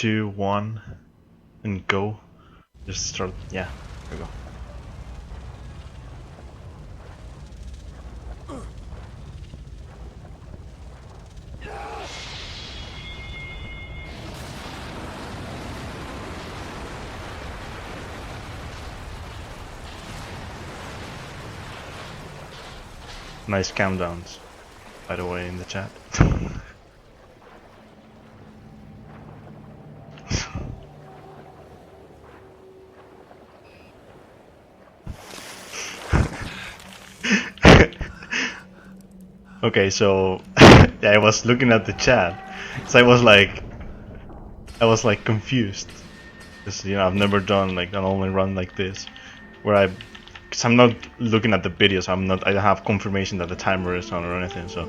2, 1, and go. Just start. Yeah, there we go. Nice countdowns, by the way, in the chat. Okay, so yeah, I was looking at the chat, so I was like confused, because I've never done like an only run like this, where because I'm not looking at the videos, I don't have confirmation that the timer is on or anything, so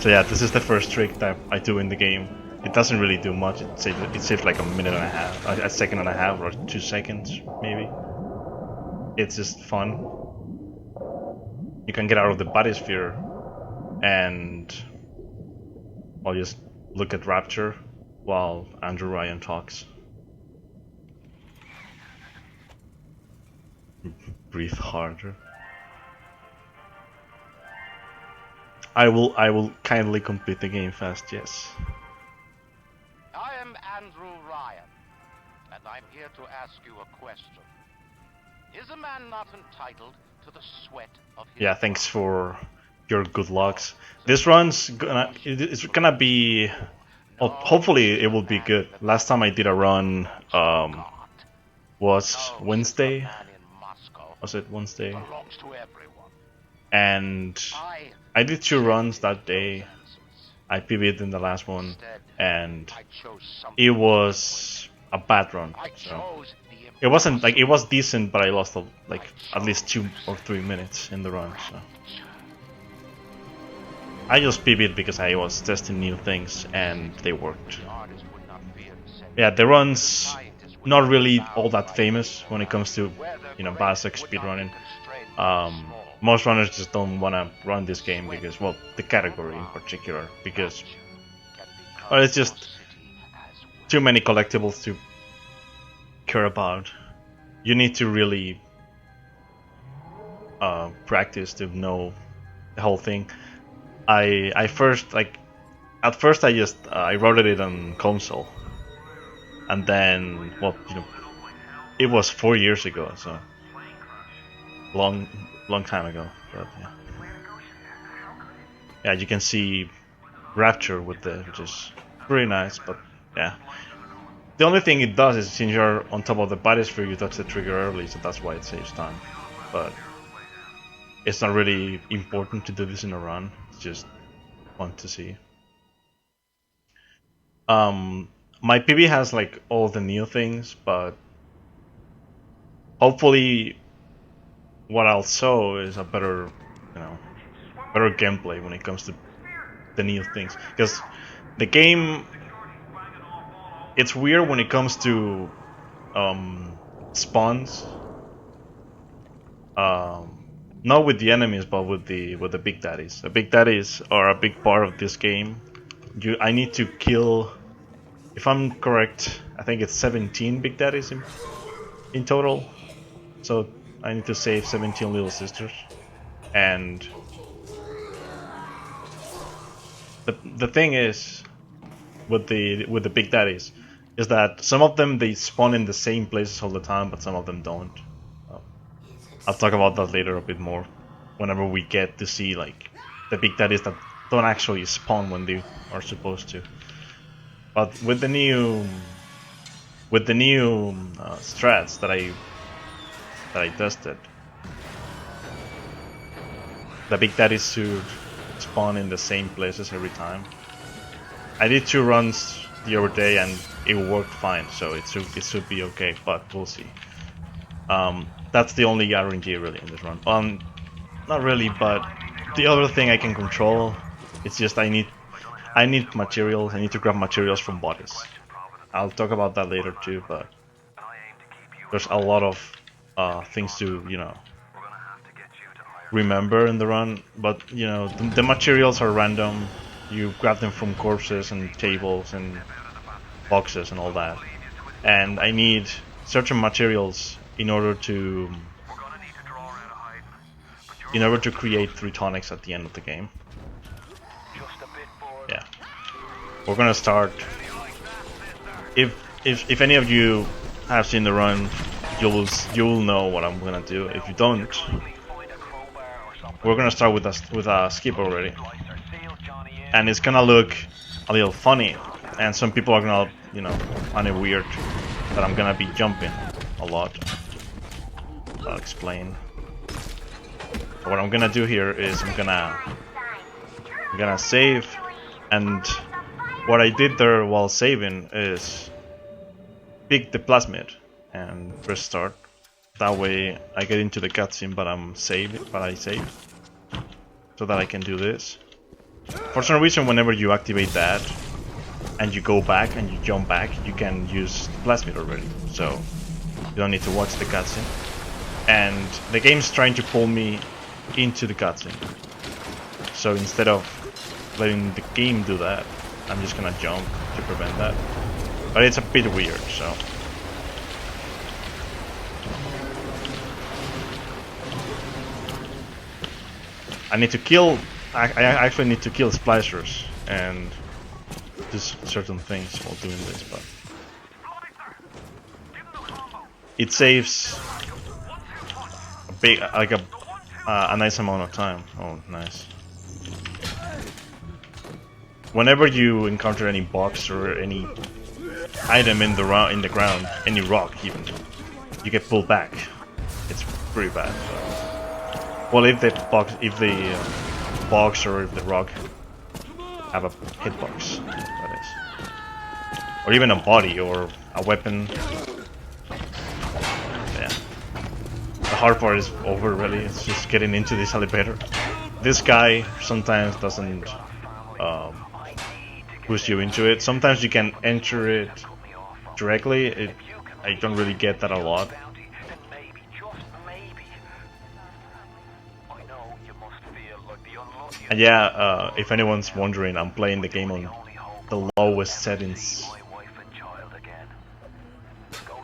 this is the first trick that I do in the game. It doesn't really do much. It saves like a minute and a half, a second and a half, or 2 seconds maybe. It's just fun. You can get out of the biosphere and I'll just look at Rapture while Andrew Ryan talks. Breathe harder. I will kindly complete the game fast, yes. I am Andrew Ryan, and I'm here to ask you a question. Is a man not entitled to the sweat of his... Yeah, thanks for your good lucks. This run's it's gonna be... Oh, hopefully it will be good. Last time I did a run was Wednesday. Was it Wednesday? And I did 2 runs that day. I PB'd in the last one, and it was a bad run. So it wasn't like, it was decent, but I lost like at least 2 or 3 minutes in the run. So I just PB'd because I was testing new things and they worked. Yeah, the run's not really all that famous when it comes to BioShock speedrunning. Most runners just don't want to run this game because, well, the category in particular, because it's just too many collectibles to care about. You need to really practice to know the whole thing. At first I wrote it on console, and then, well, it was 4 years ago, so long time ago. But yeah, you can see Rapture with which is pretty nice. But yeah, the only thing it does is, since you're on top of the biosphere, you touch the trigger early, so that's why it saves time. But it's not really important to do this in a run. It's just fun to see. My PB has like all the new things, but hopefully what I'll show is a better gameplay when it comes to the new things. Because the game, it's weird when it comes to spawns. Not with the enemies, but with the big daddies. The big daddies are a big part of this game. I need to kill, if I'm correct, I think it's 17 big daddies in total. So I need to save 17 little sisters. And the thing is with the big daddies is that some of them, they spawn in the same places all the time, but some of them don't. I'll talk about that later a bit more, whenever we get to see like the big daddies that don't actually spawn when they are supposed to. But with the new strats that I tested, the big daddies should spawn in the same places every time. I did 2 runs the other day and it worked fine, so it should be okay, but we'll see. That's the only RNG really in this run. Not really, but the other thing I can control, it's just I need materials. I need to grab materials from bodies. I'll talk about that later too, but there's a lot of things to remember in the run. But the materials are random. You grab them from corpses and tables and boxes and all that, and I need certain materials in order to create 3 tonics at the end of the game. Yeah, we're gonna start. If any of you have seen the run, you'll know what I'm gonna do. If you don't, we're gonna start with a skip already, and it's gonna look a little funny, and some people are gonna, find it weird that I'm gonna be jumping a lot. I'll explain. So what I'm gonna do here is I'm gonna save, and what I did there while saving is pick the plasmid and press start. That way I get into the cutscene, but I save, so that I can do this. For some reason, whenever you activate that and you go back and you jump back, you can use the plasmid already, so you don't need to watch the cutscene. And the game's trying to pull me into the cutscene, so instead of letting the game do that, I'm just gonna jump to prevent that. But it's a bit weird, so. I actually need to kill splicers and do certain things while doing this, but it saves a nice amount of time. Oh, nice. Whenever you encounter any box or any item in the ground, any rock even, you get pulled back. It's pretty bad. Well, if the box or if the rock have a hitbox, that is, or even a body or a weapon. Yeah, the hard part is over. Really, it's just getting into this elevator. This guy sometimes doesn't push you into it. Sometimes you can enter it directly. I don't really get that a lot. And yeah, if anyone's wondering, I'm playing the game on the lowest settings.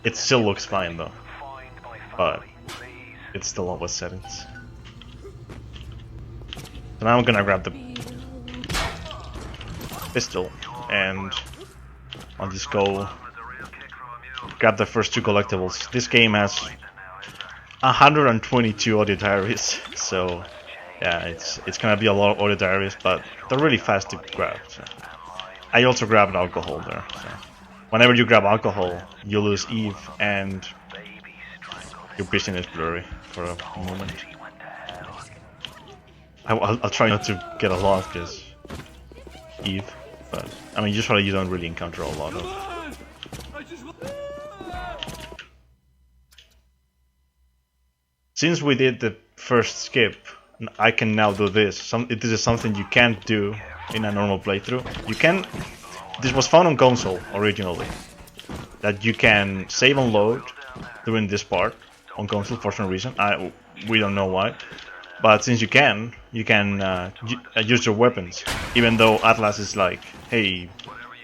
It still looks fine though, but it's the lowest settings. So now I'm gonna grab the pistol and I'll just go grab the first 2 collectibles. This game has 122 audio diaries, so yeah, it's gonna be a lot of audio diaries, but they're really fast to grab. So. I also grabbed alcohol there. So. Whenever you grab alcohol, you lose Eve and your vision is blurry for a moment. I'll try not to get a lot because Eve, but I mean usually you don't really encounter a lot of. Since we did the first skip, I can now do this. This is something you can't do in a normal playthrough. You can. This was found on console originally. That you can save and load during this part on console for some reason. We don't know why. But since you can use your weapons. Even though Atlas is like, hey,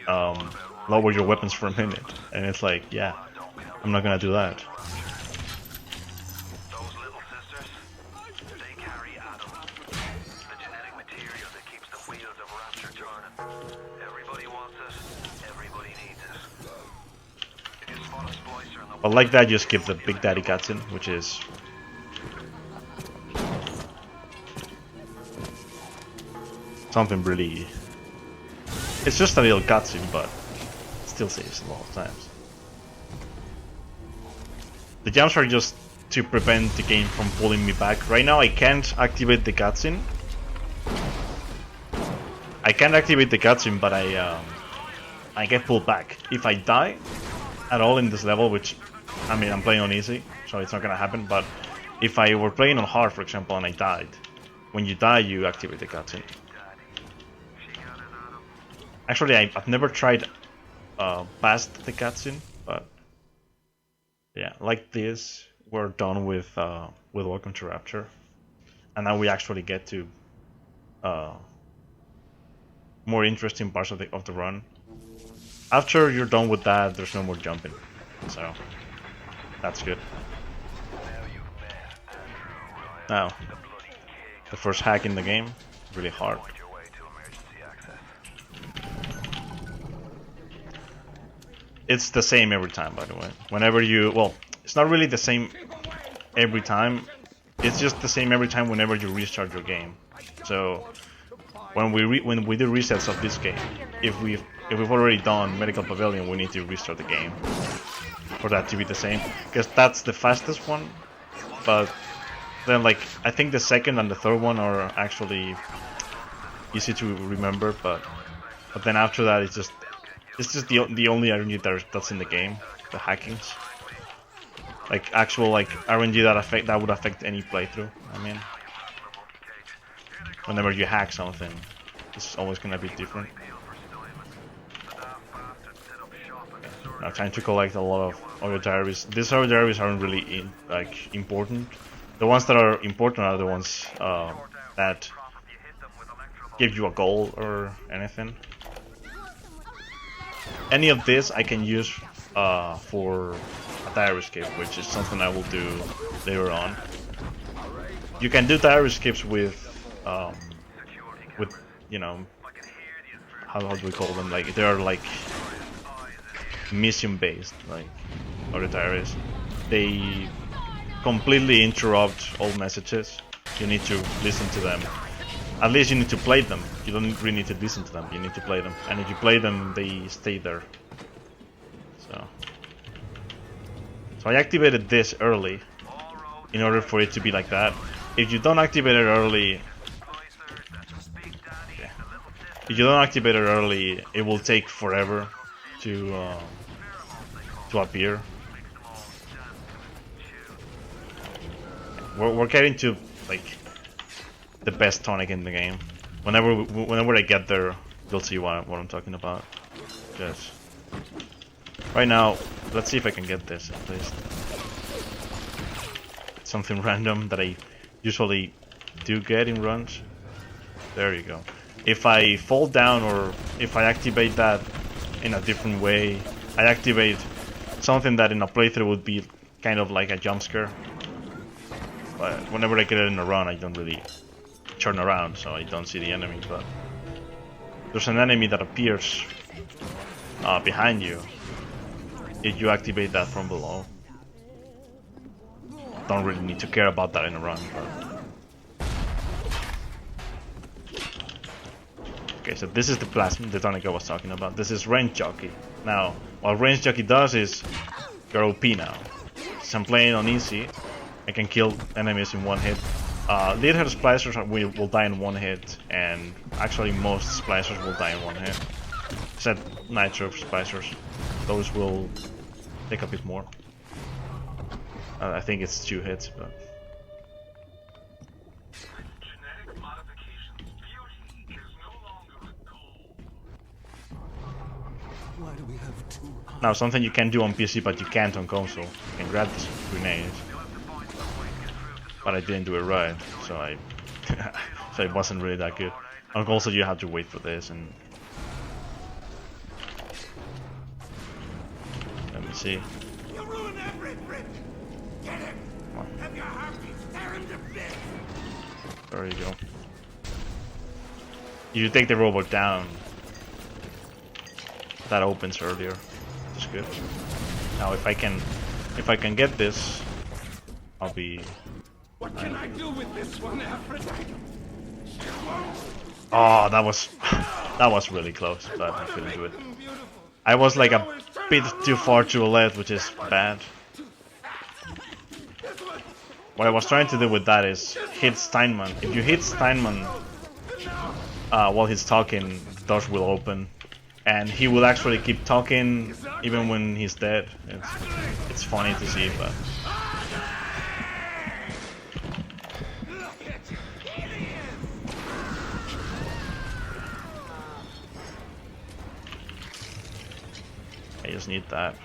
lower your weapons for a minute, and it's like, yeah, I'm not gonna do that. But like that, you skip the Big Daddy cutscene, which is something really. It's just a little cutscene, but it still saves a lot of times. The jumps are just to prevent the game from pulling me back. Right now, I can't activate the cutscene. But I get pulled back if I die at all in this level, which. I mean, I'm playing on easy, so it's not gonna happen, but if I were playing on hard, for example, and I died, when you die, you activate the cutscene. Actually, I've never tried past the cutscene, but yeah, like this, we're done with Welcome to Rapture, and now we actually get to more interesting parts of the run. After you're done with that, there's no more jumping, so that's good. Now, the first hack in the game, really hard. It's the same every time, by the way. Whenever you, well, it's not really the same every time. It's just the same every time whenever you restart your game. So when we do resets of this game, if we've already done Medical Pavilion, we need to restart the game for that to be the same, because that's the fastest one. But then, like, I think the second and the third one are actually easy to remember, but then after that, it's just the only RNG that's in the game, the hackings. Like actual like RNG that would affect any playthrough. I mean, whenever you hack something, it's always gonna be different. Now trying to collect a lot of audio diaries. These audio diaries aren't really important. The ones that are important are the ones that give you a goal or anything. Any of this I can use for a diary skip, which is something I will do later on. You can do diary skips with you know, how do we call them? Like they are like mission based, like audio diaries. They completely interrupt all messages. You need to listen to them. At least you need to play them. You don't really need to listen to them. You need to play them. And if you play them, they stay there. So I activated this early in order for it to be like that. If you don't activate it early, okay. If you don't activate it early, it will take forever to appear. We're getting to like the best tonic in the game. Whenever I get there, you'll see what I'm talking about. Yes. Right now, let's see if I can get this at least. Something random that I usually do get in runs. There you go. If I fall down or if I activate that in a different way, I activate something that in a playthrough would be kind of like a jump scare. But whenever I get it in a run, I don't really turn around, so I don't see the enemy. But there's an enemy that appears behind you if you activate that from below. Don't really need to care about that in a run, but... Okay, so this is the tonic I was talking about. This is Range Jockey. Now, what Range Jockey does is you're OP now. Since I'm playing on easy, I can kill enemies in one hit. Lead head splicers will die in one hit, and actually most splicers will die in one hit. Except nitro splicers. Those will take a bit more. I think it's 2 hits, but... Now something you can do on PC but you can't on console. You can grab this grenade. But I didn't do it right, so so it wasn't really that good. On console you have to wait for this and... Let me see. There you go. If you take the robot down, that opens earlier. That's good. Now if I can get this, I'll be... What can I do with this one, Aphrodite? Oh, that was really close, but I couldn't do it. I was like a bit too far to the left, which is bad. What I was trying to do with that is hit Steinman. If you hit Steinman while he's talking, the doors will open, and he will actually keep talking even when he's dead. It's funny to see, but... I just need that.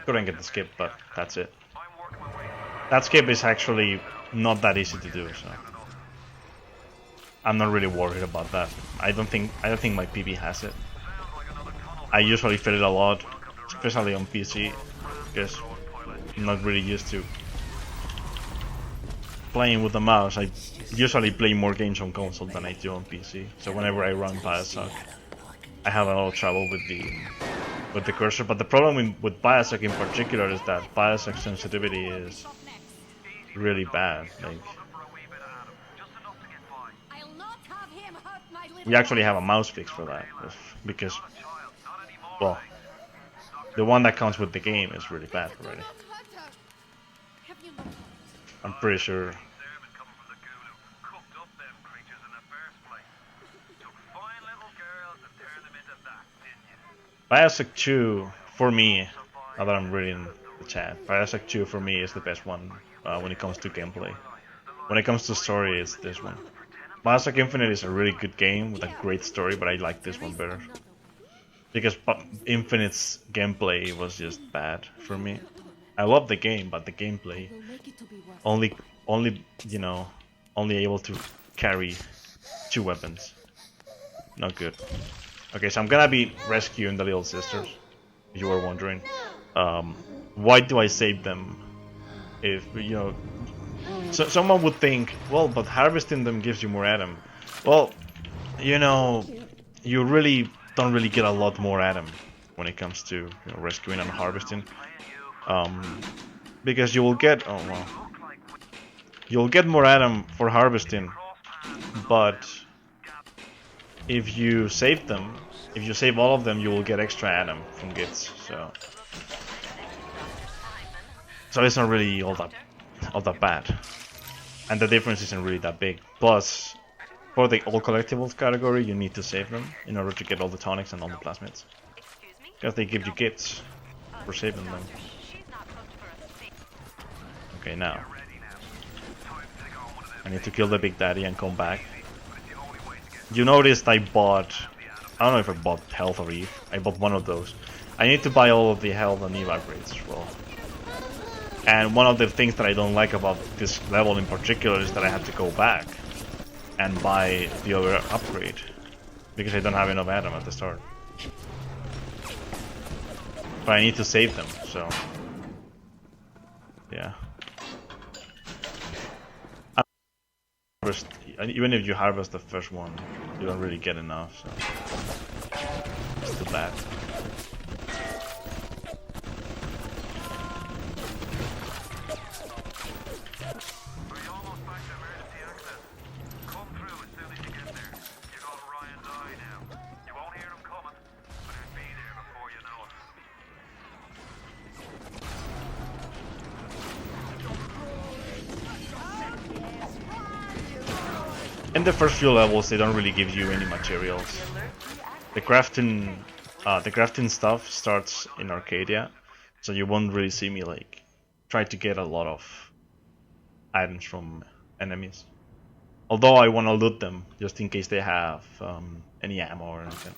Couldn't get the skip, but that's it. That skip is actually not that easy to do, so... I'm not really worried about that. I don't think my PB has it. I usually feel it a lot, especially on PC, because I'm not really used to playing with the mouse. I usually play more games on console than I do on PC. So whenever I run BioShock, I have a lot of trouble with the cursor. But the problem with BioShock in particular is that BioShock sensitivity is really bad. Like, we actually have a mouse fix for that, because, well, the one that comes with the game is really bad already. I'm pretty sure. BioShock 2, for me, now that I'm reading the chat, BioShock 2 for me is the best one when it comes to gameplay. When it comes to story, it's this one. BioShock Infinite is a really good game with a great story, but I like this one better. Because Infinite's gameplay was just bad for me. I love the game, but the gameplay only you know, only able to carry 2 weapons. Not good. Okay, so I'm gonna be rescuing the little sisters, if you were wondering. Why do I save them? If, you know, so someone would think, well, but harvesting them gives you more Adam. Well, you know, you really don't really get a lot more Adam when it comes to, you know, rescuing and harvesting. Because you will get, oh well, you'll get more Adam for harvesting, but if you save them, if you save all of them, you will get extra Adam from gifts. So it's not really all that bad, and the difference isn't really that big. Plus, for the all collectibles category, you need to save them in order to get all the tonics and all the plasmids, because they give you gifts for saving them. Okay, now I need to kill the Big Daddy and come back. You noticed I bought, I don't know if I bought health or Eve. I bought one of those. I need to buy all of the health and Eve upgrades as well. And one of the things that I don't like about this level in particular is that I have to go back and buy the other upgrade, because I don't have enough Adam at the start. But I need to save them, so yeah. Even if you harvest the first one, you don't really get enough, so it's too bad. In the first few levels, they don't really give you any materials. The crafting stuff starts in Arcadia, so you won't really see me like try to get a lot of items from enemies. Although I want to loot them just in case they have any ammo or anything.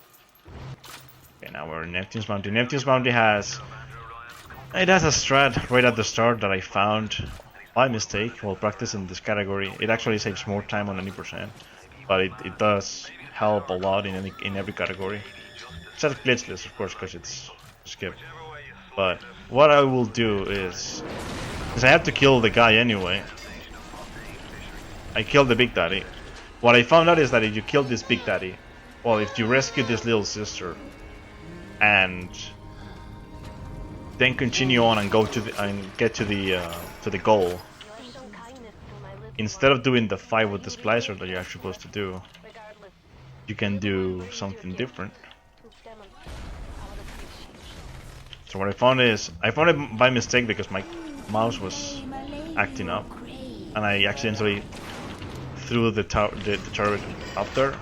Okay, now we're in Neptune's Bounty. Neptune's Bounty has a strat right at the start that I found by mistake while practicing this category. It actually saves more time on any %, but it does help a lot in every category. It's not glitchless, of course, because it's skipped. But what I will do is, because I have to kill the guy anyway, I killed the Big Daddy. What I found out is that if you kill this Big Daddy, well, if you rescue this little sister and then continue on and go to get to the goal, instead of doing the fight with the splicer that you're supposed to do, you can do something different. So what I found it by mistake because my mouse was acting up, and I accidentally threw the turret up there.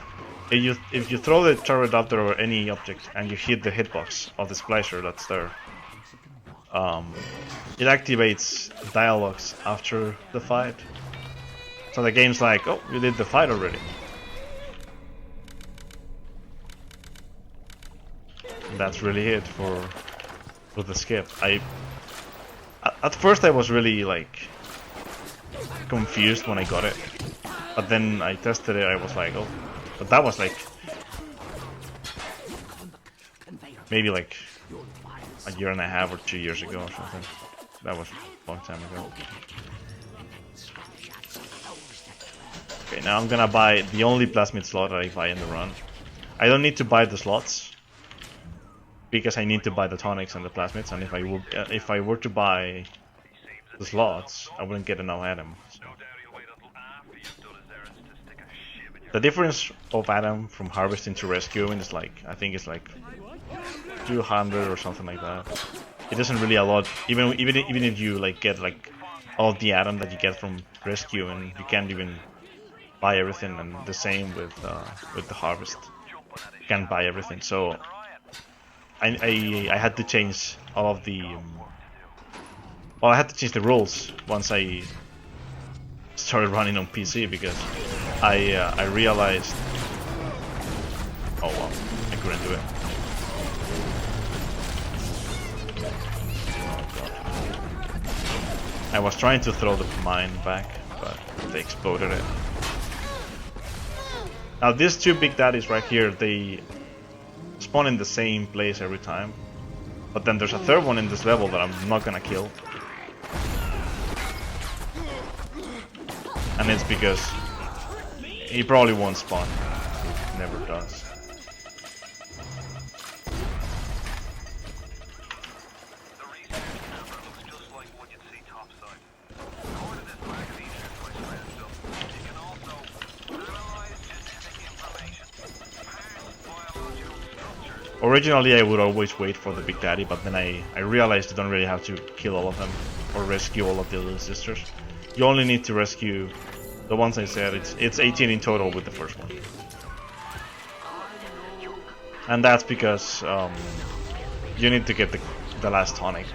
If you throw the turret up there or any object and you hit the hitbox of the splicer that's there, it activates dialogues after the fight. So the game's like, oh, you did the fight already. And that's really it for the skip. At first I was really like confused when I got it, But then I tested it, I was like, oh, but that was like maybe like a year and a half or 2 years ago or something. That was a long time ago. Okay, now I'm gonna buy the only plasmid slot that I buy in the run. I don't need to buy the slots because I need to buy the tonics and the plasmids, and if I were to buy the slots, I wouldn't get enough Adam. So. The difference of Adam from harvesting to rescuing is like, I think it's like 200 or something like that. It doesn't really a lot. Even if you like get like all the Adam that you get from rescuing, you can't even buy everything. And the same with the harvest, you can't buy everything. So I had to change all of the well, I had to change the rules once I started running on PC because I realized, oh well, I couldn't do it. Oh god. I was trying to throw the mine back, but they exploded it. Now these two big daddies right here, they spawn in the same place every time. But then there's a third one in this level that I'm not gonna kill. And it's because he probably won't spawn. He never does. Originally I would always wait for the Big Daddy, but then I realized you don't really have to kill all of them or rescue all of the little sisters. You only need to rescue the ones I said. It's 18 in total with the first one. And that's because you need to get the last tonic,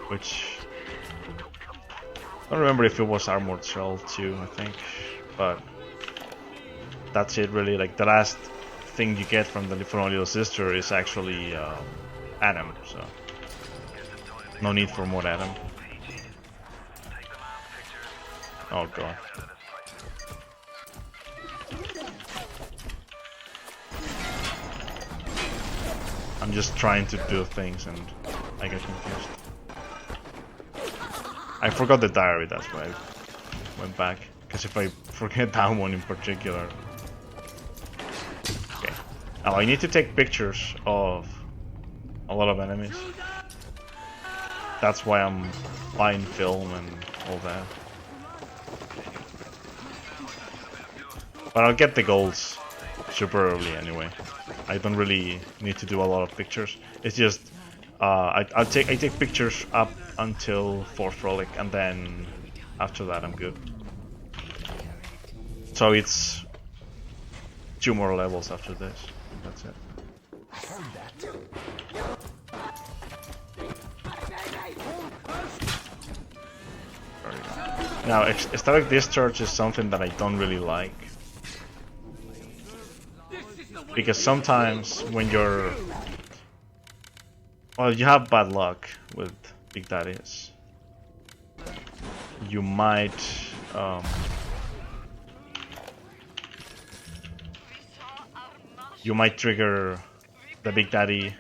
which I don't remember if it was Armored Shell too, I think, but that's it really. Like the last thing you get from a little sister is actually Adam, so no need for more Adam. Oh god. I'm just trying to do things and I get confused. I forgot the diary, that's why I went back. Because if I forget that one in particular. Okay. Now I need to take pictures of a lot of enemies. That's why I'm buying film and all that. But I'll get the golds super early anyway. I don't really need to do a lot of pictures. It's just I take pictures up until 4th relic, and then after that I'm good. So it's 2 more levels after this. That's it. Now, static discharge is something that I don't really like. Because sometimes when you're... well, you have bad luck with Big Daddies. You might... you might trigger the Big Daddy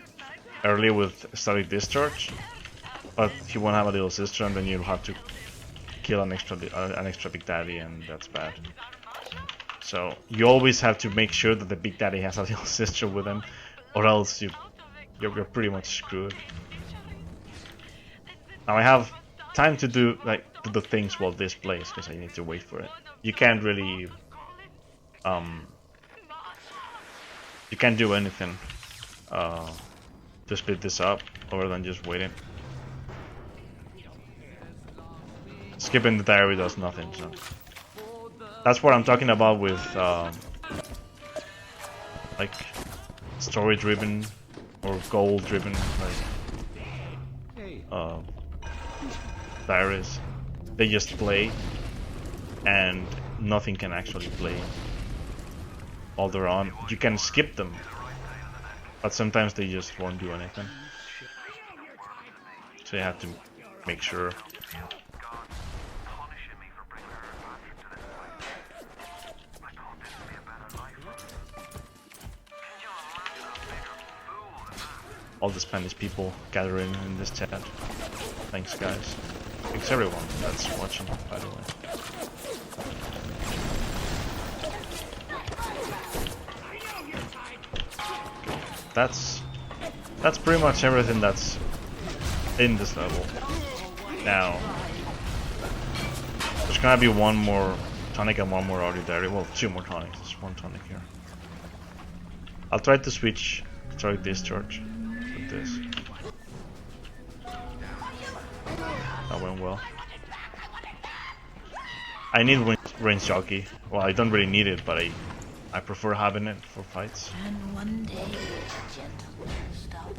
early with static discharge, but he won't have a little sister, and then you'll have to kill an extra Big Daddy, and that's bad. So you always have to make sure that the Big Daddy has a little sister with him, or else you're pretty much screwed. Now I have time to do the things while this plays, because I need to wait for it. You can't really you can't do anything to speed this up other than just waiting. Skipping the diary does nothing, so that's what I'm talking about with like story driven or goal driven like diaries. They just play and nothing can actually play while they're on. You can skip them, but sometimes they just won't do anything. So you have to make sure. all the Spanish people gathering in this chat. Thanks guys. Thanks everyone that's watching, by the way. That's pretty much everything that's in this level. Now, there's gonna be one more tonic and one more audio diary. Well, two more tonics. There's one tonic here. I'll try to switch Tonic Discharge with this. That went well. I need range jockey. Well, I don't really need it, but I prefer having it for fights. And one day, gentlemen, stop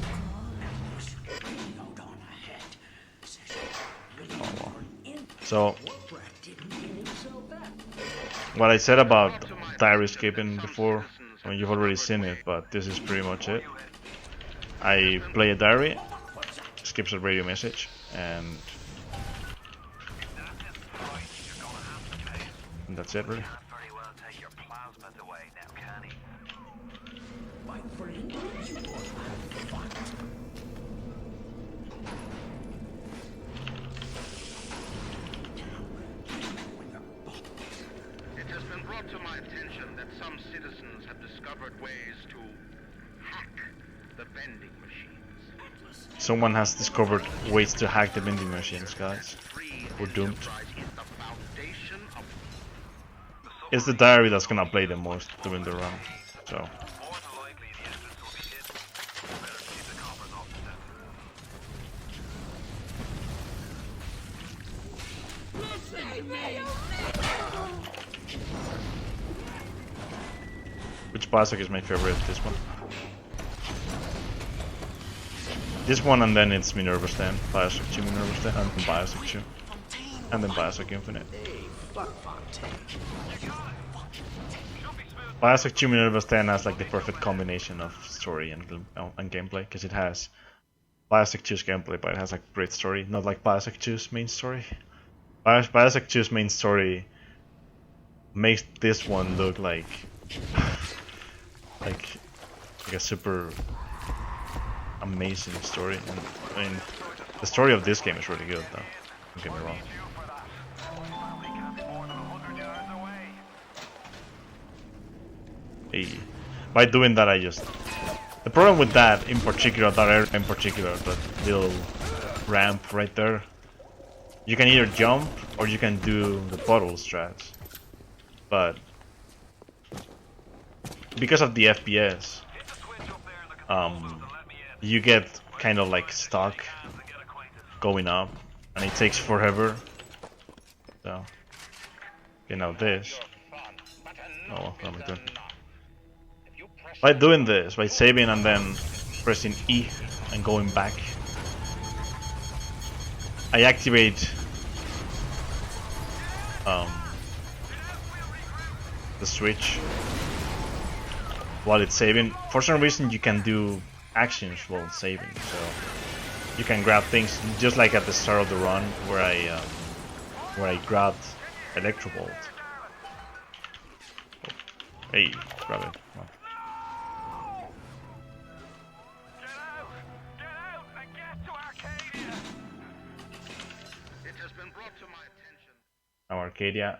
Oh, well. So, what I said about diary skipping before, I mean, you've already seen it, but this is pretty much it. I play a diary, skips a radio message, and that's it, really. It has been brought to my attention that some citizens have discovered ways to hack the vending machines. Someone has discovered ways to hack the vending machines, guys. We're doomed. It's the diary that's gonna play the most during the run, so. Which BioShock is my favorite? This one. This one, and then it's Minerva's Den, BioShock 2 Minerva's Den, and then BioShock 2. And then BioShock Infinite. BioShock 2 Minerva's Den has like the perfect combination of story and gameplay, because it has BioShock 2's gameplay, but it has like great story, not like BioShock 2's main story. BioShock 2's main story makes this one look like like a super amazing story. And I mean, the story of this game is really good, though. Don't get me wrong. Hey. By doing that, the problem with that in particular, that area in particular, that little ramp right there, you can either jump or you can do the bottle strats. But because of the FPS, you get kind of like stuck going up, and it takes forever. So, you know this. Oh, what am I doing? By doing this, by saving and then pressing E and going back, I activate the switch while it's saving. For some reason, you can do actions while saving, so you can grab things just like at the start of the run, where I grabbed Electrobolt. Oh. Hey, grab it. Oh. Now Arcadia.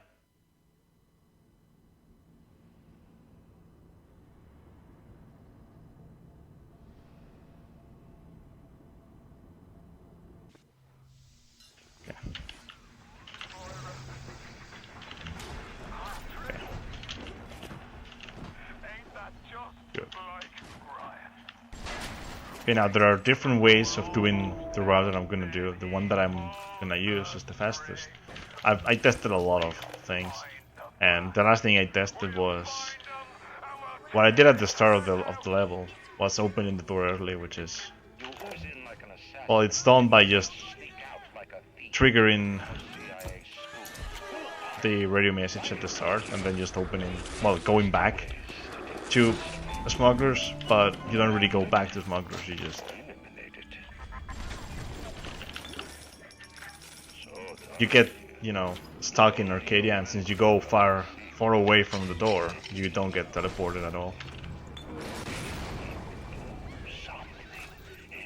Okay. Good. Okay, now there are different ways of doing the route that I'm gonna do. The one that I'm gonna use is the fastest. I tested a lot of things, and the last thing I tested was what I did at the start of the level was opening the door early, which is, well, it's done by just triggering the radio message at the start and then just opening, well, going back to smugglers, but you don't really go back to smugglers, you just get, you know, stuck in Arcadia, and since you go far away from the door, you don't get teleported at all.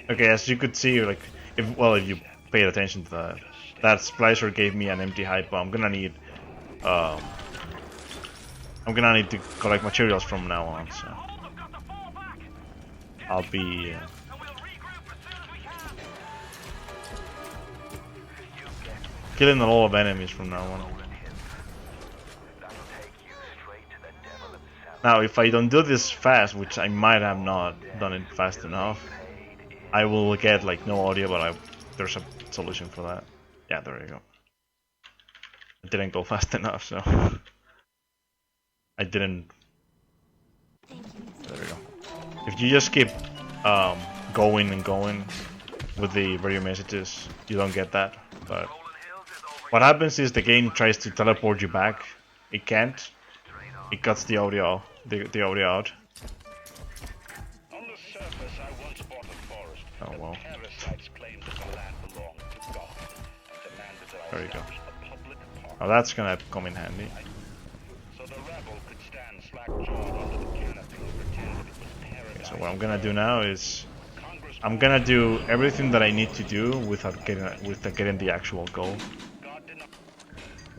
Okay, as you could see, like, if you paid attention to that, that splicer gave me an empty height, but I'm gonna need to collect materials from now on, so I'll be killing a lot of enemies from now on. Now, if I don't do this fast, which I might have not done it fast enough, I will get like no audio, but there's a solution for that. Yeah, there you go. I didn't go fast enough, so I didn't. There we go. If you just keep going and going with the radio messages, you don't get that. But what happens is the game tries to teleport you back. It can't. It cuts the audio, the audio out. On the surface, I once bought a forest. Oh well. Parasites claimed that the land belonged to God and demanded that There you go. a public park. Oh, that's gonna come in handy. So the rebel could stand slack-jawed under the canopy and pretend that it was paradise. So what I'm gonna do now is I'm gonna do everything that I need to do without getting the actual goal. God did not.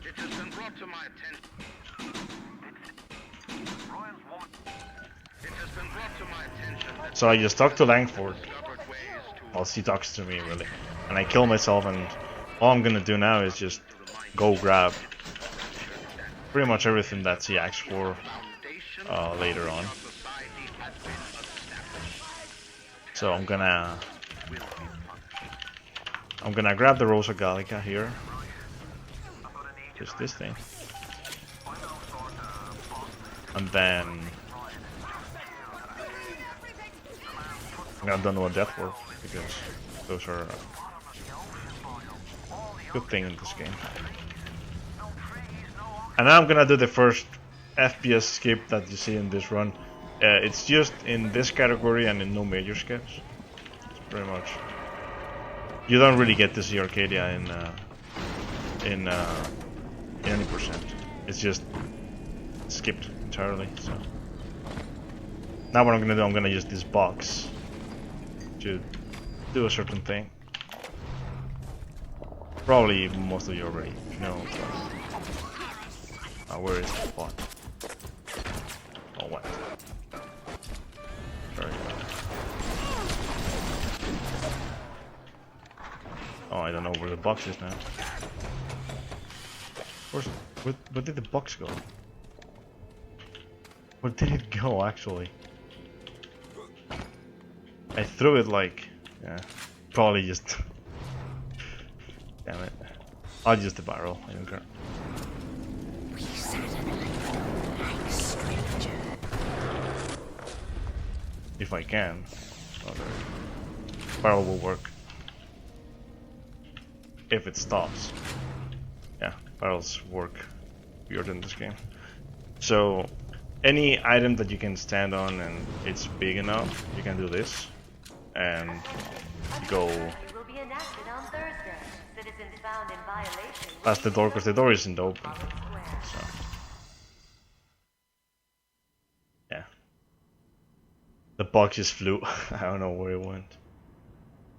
It has been brought to my attention. It has been brought to my attention that So I just talk to Langford discovered ways to while he talks to me, really, and I kill myself. And all I'm gonna do now is just go grab pretty much everything that he asks for later on. So I'm gonna grab the Rosa Gallica here. Just this thing. And then I'm done with Death Warp because those are a good thing in this game. And now I'm gonna do the first FPS skip that you see in this run. It's just in this category and in no major skips. It's pretty much. You don't really get to see Arcadia in any percent. It's just skipped entirely. So now what I'm gonna do, I'm gonna use this box to do a certain thing. Probably most of you already know. But, where is the bot? Oh, what? There we go. Oh, I don't know where the box is now. Where did the box go? Where did it go, actually? I threw it like... yeah, probably just... damn it. I'll use the barrel, I don't care. We certainly like stranger. If I can. Oh, there. Barrel will work. If it stops. Yeah, barrels work weird in this game. So, any item that you can stand on and it's big enough, you can do this. And go past the door, because the door isn't open. So, yeah. The box just flew. I don't know where it went.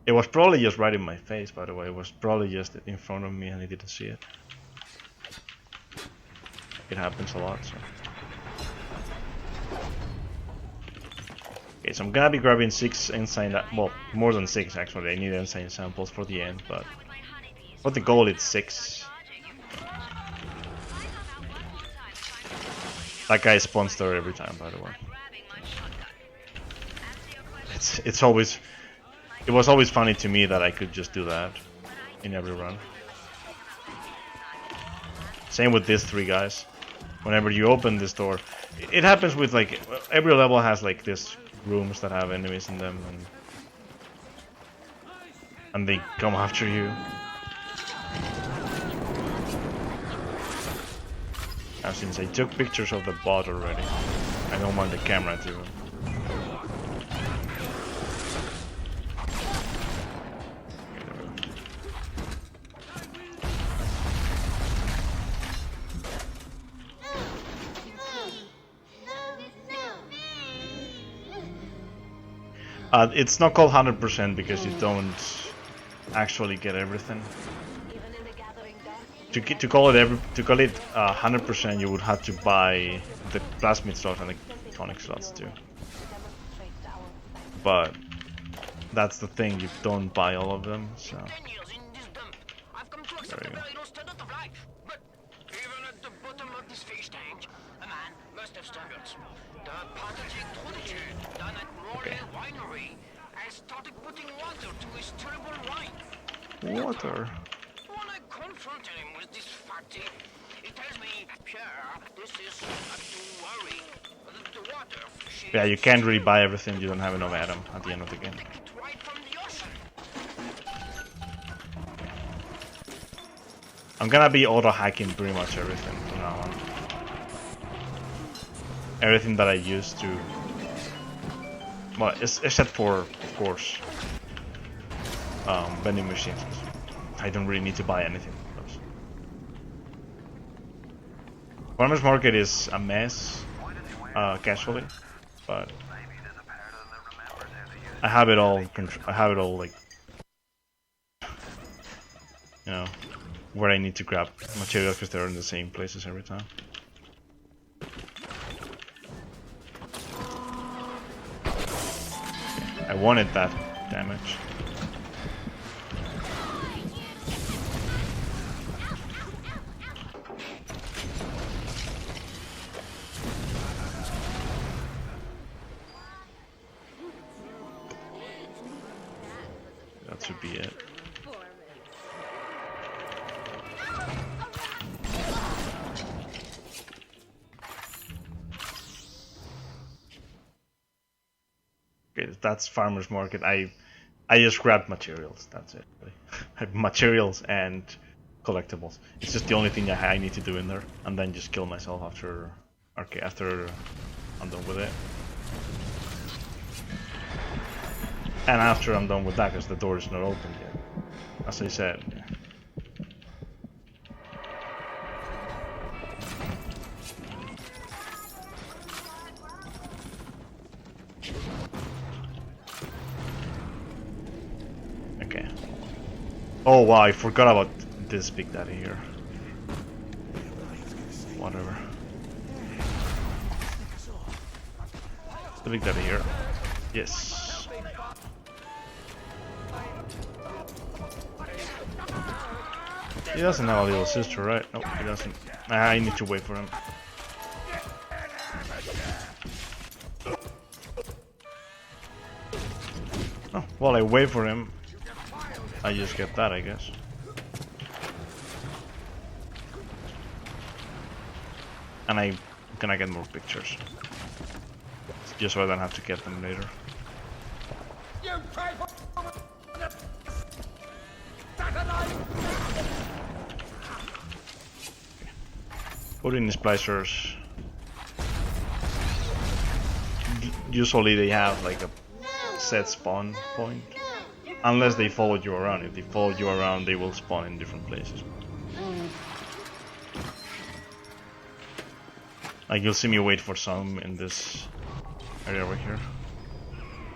It was probably just right in my face, by the way. It was probably just in front of me and I didn't see it. It happens a lot, so. Okay, so I'm gonna be grabbing 6 ensign, well, more than 6 actually. I need ensign samples for the end, but for the goal it's 6. That guy spawns there every time, by the way. It's always, it was always funny to me that I could just do that in every run. Same with these 3 guys. Whenever you open this door, it happens with like every level has like this rooms that have enemies in them, and they come after you. Now, since I took pictures of the bot already, I don't want the camera to. It's not called 100% because you don't actually get everything. To call it 100%, you would have to buy the plasmid slots and the tonic slots too. But that's the thing, you don't buy all of them, so there you go. Okay. Water. When I confronted him with this fact, he tells me, Pierre, this is not to worry. The water. Yeah, you can't really buy everything, you don't have enough atom at the end of the game. Right from the ocean. I'm gonna be auto-hacking pretty much everything from now on. Everything that I used to... Well, except for, of course, vending machines. I don't really need to buy anything. Farmers Market is a mess, casually, but I have it all. I have it all, like, you know, where I need to grab materials because they're in the same places every time. I wanted that damage. That should be it. Okay, that's farmers market. I just grabbed materials. That's it. Really. Materials and collectibles. It's just the only thing I need to do in there, and then just kill myself after. Okay, after I'm done with it. And after I'm done with that, because the door is not open yet. As I said. Okay. Oh wow, I forgot about this Big Daddy here. Whatever. The Big Daddy here. Yes. He doesn't have a little sister, right? No, he doesn't. I need to wait for him. Oh, while I wait for him, I just get that, I guess. And I'm gonna get more pictures. Just so I don't have to get them later. Put in the splicers. Usually they have like a set spawn point. Unless they follow you around. If they follow you around, they will spawn in different places. Like you'll see me wait for some in this area over here.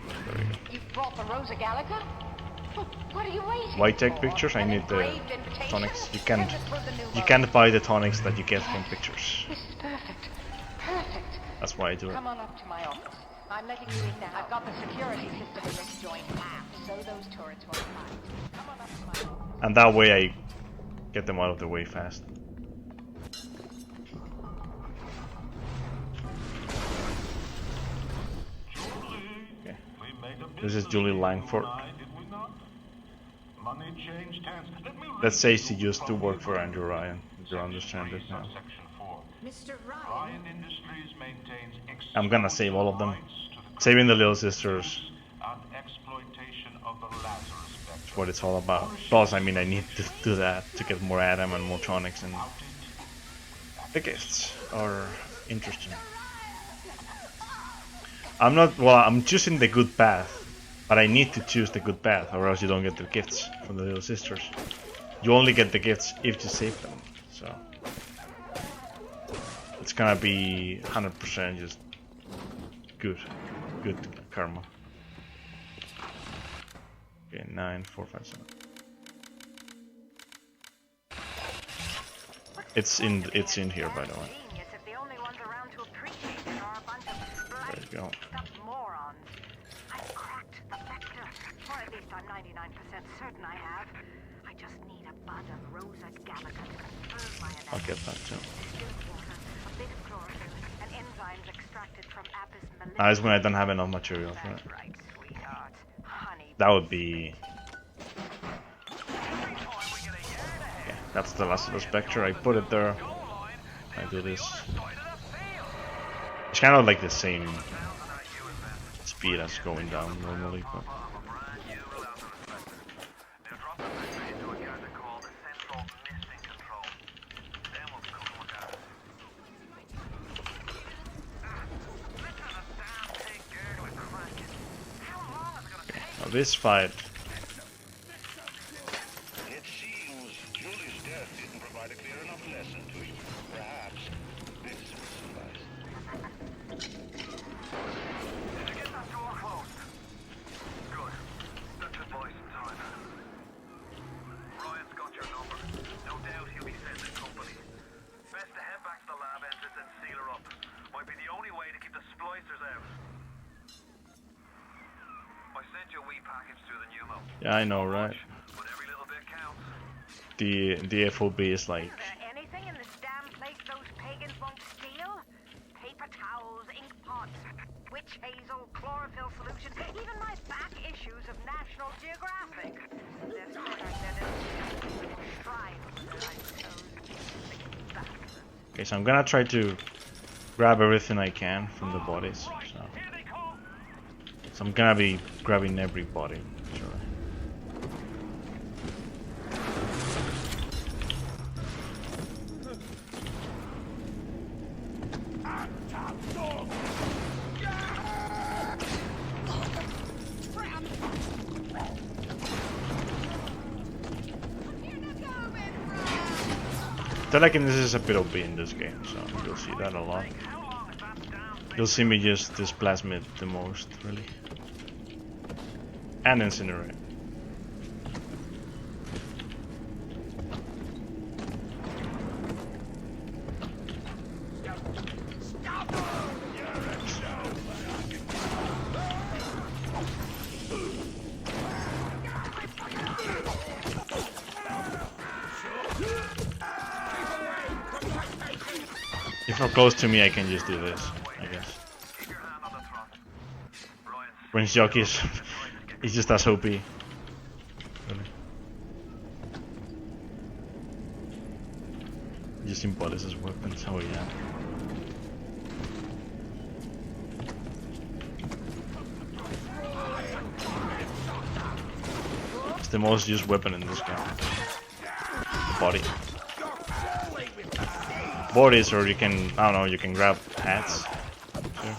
There we go. You brought the Rosa Gallica? What are you waiting White tech for? pictures? I An need the engraved invitation? tonics. You Send us with the new can't buy the tonics that you get from pictures. This is perfect. Perfect. That's why I do it. Come on up to my office. I'm letting you in now. I've got the security system in this joint app, so those turrets won't find. Come on up to my office. And that way I get them out of the way fast. Okay. This is Julie Langford. That says she used to work for Andrew Ryan. You understand it now. Mr. Ryan. I'm gonna save all of them. Saving the little sisters. That's what it's all about. Plus, I mean, I need to do that to get more Atom and more tonics, and the gifts are interesting. I'm choosing the good path, but I need to choose the good path, or else you don't get the gifts from the little sisters. You only get the gifts if you save them, so it's gonna be 100% just good karma. Okay, 9, 4, 5, 7. It's in here, by the way. There you go. I've cracked the vector, or at least I'm 99% certain I have. I just need a bud of Rosa Gallica to confirm my analysis. I'll get that too. Distilled water, a bit of chlorophyll, and enzymes extracted from Apis mellifera. That's when I don't have enough material for it. That's right, sweetheart. Honey. That would be... Yeah, that's the last of the Spectre. I put it there. I do this. It's kind of like the same speed as going down normally, but... This fight. It seems Julie's death didn't provide a clear enough lesson to you. Perhaps this will suffice. Did you get that door closed? Good. That's the voice in time. Ryan's got your number. No doubt he'll be sending company. Best to head back to the lab entrance and seal her up. Might be the only way to keep the splicers out. I sent you a wee package through the pneumo. Yeah, I know, right? But every little bit counts. The FOB is like... Is there anything in this damn place those pagans won't steal? Paper towels, ink pots, witch hazel, chlorophyll solution, even my back issues of National Geographic. There's a shrine over there, I suppose. Okay, so I'm gonna try to grab everything I can from the bodies. So I'm gonna be grabbing every body, sure. I feel like this is a bit OP in this game, so you'll see that a lot. You'll see me just this plasmid the most, really. And incinerate. If you're close to me, I can just do this, I guess. Range jockeys, he's just as OP. Really. Using bodies as weapons, oh yeah. It's the most used weapon in this game. Body. Bodies, or you can, I don't know, you can grab hats. Sure.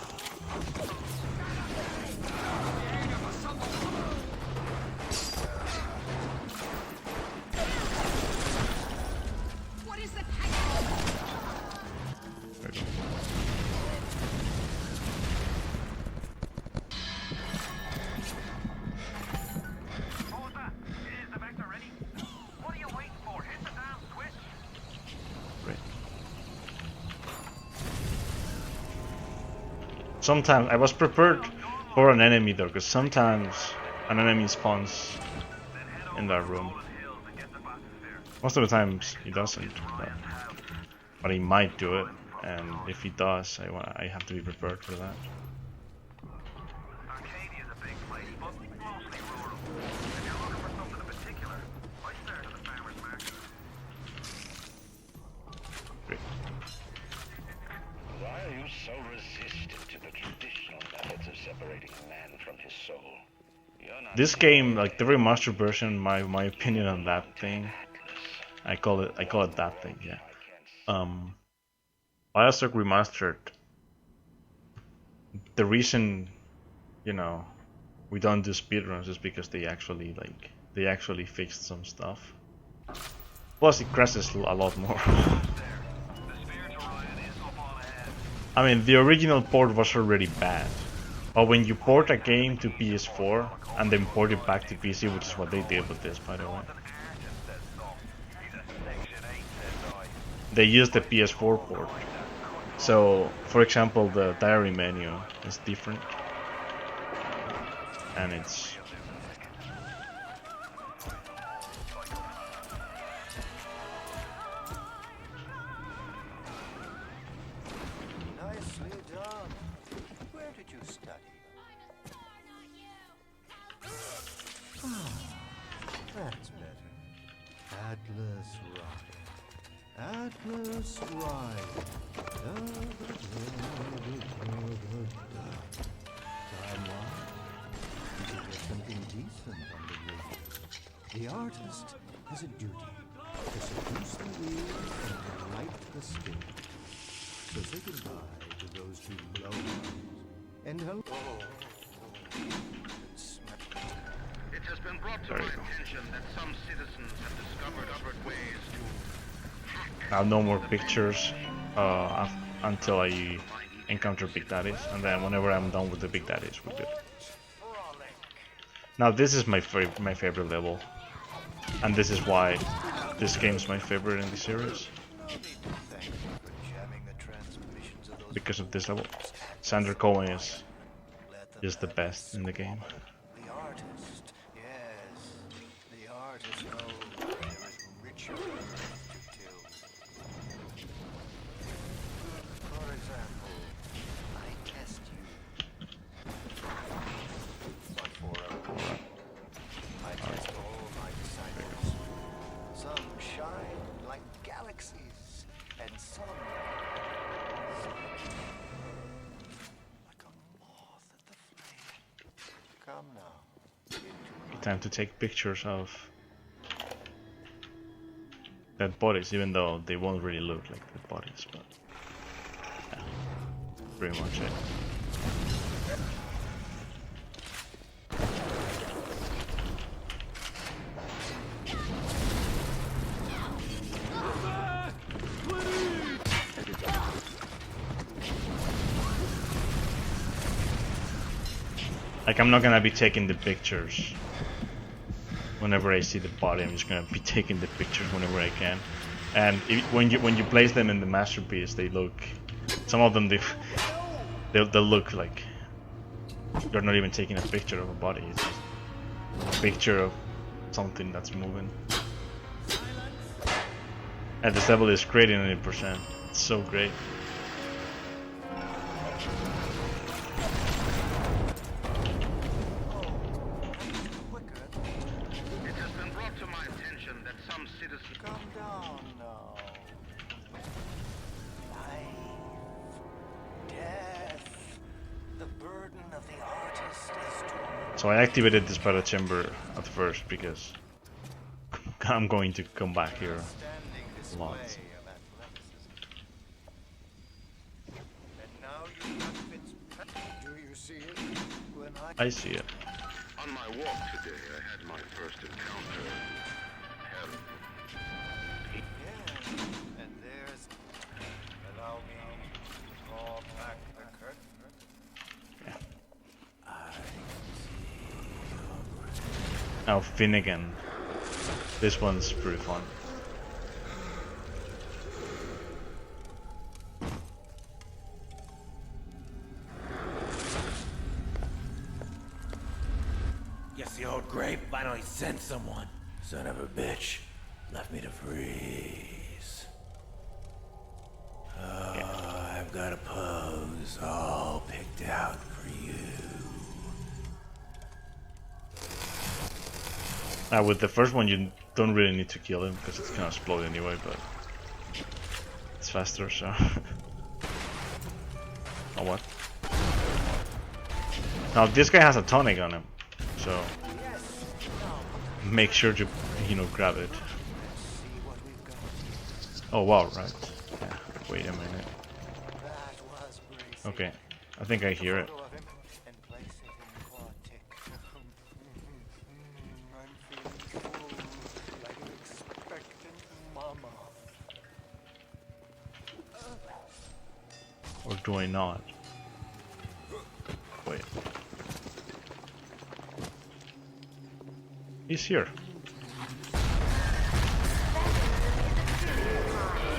Sometimes I was prepared for an enemy though, because sometimes an enemy spawns in that room. Most of the times he doesn't, but he might do it, and if he does, I have to be prepared for that. Great. Why are you so resistant to the traditional methods of separating man from his soul? This game, like the remastered version, my opinion on that thing, I call it that thing, yeah. BioShock Remastered. The reason, you know, we don't do speedruns is because they actually fixed some stuff. Plus, it crashes a lot more. I mean, the original port was already bad, Or when you port a game to PS4 and then port it back to PC, which is what they did with this, by the way. They use the PS4 port. So, for example, the diary menu is different. And it's... Nicely done. Where did you study? That's better. Atlas Ride. Atlas Ride. Time-wise, you could get something decent on the wheel. The artist has a duty to seduce the wheel and delight the spirit. So say goodbye to those two blowers. And hello. It has been brought to my attention that some citizens have discovered ways to I have no more pictures until I encounter Big Daddies, and then whenever I'm done with the Big Daddies, we're good. Now this is my favorite level, and this is why this game's my favorite in the series. Because of this level. Sander Cohen is just the best in the game. The artist, yes. The artist knows there is ritual to kill. For example, I test you. But for I test all my disciples. Some shine like galaxies, and some like a moth at the flame. Come now. Time to take pictures of dead bodies, even though they won't really look like dead bodies, but yeah, pretty much it. Like, I'm not gonna be taking the pictures whenever I see the body. I'm just gonna be taking the pictures whenever I can. And when you place them in the masterpiece, they look. Some of them they'll look like they're not even taking a picture of a body. It's just a picture of something that's moving. And this level is great in 100%. It's so great. So I activated the spider chamber at first because I'm going to come back here a lot. I see it. On my walk today, I had my first encounter. Hell. Yeah, and there's. Allow me to draw back the curtain. Now Finnegan. This one's pretty fun. Guess the old grape finally sent someone. Son of a bitch. Left me to freeze. I've got a pose all picked out for you. Now with the first one you don't really need to kill him because it's gonna explode anyway, but it's faster, so. Oh, what? Now this guy has a tonic on him, so make sure to, you know, grab it. Oh wow, right. Yeah, wait a minute. Okay, I think I hear it. Or do I not? Wait. He's here.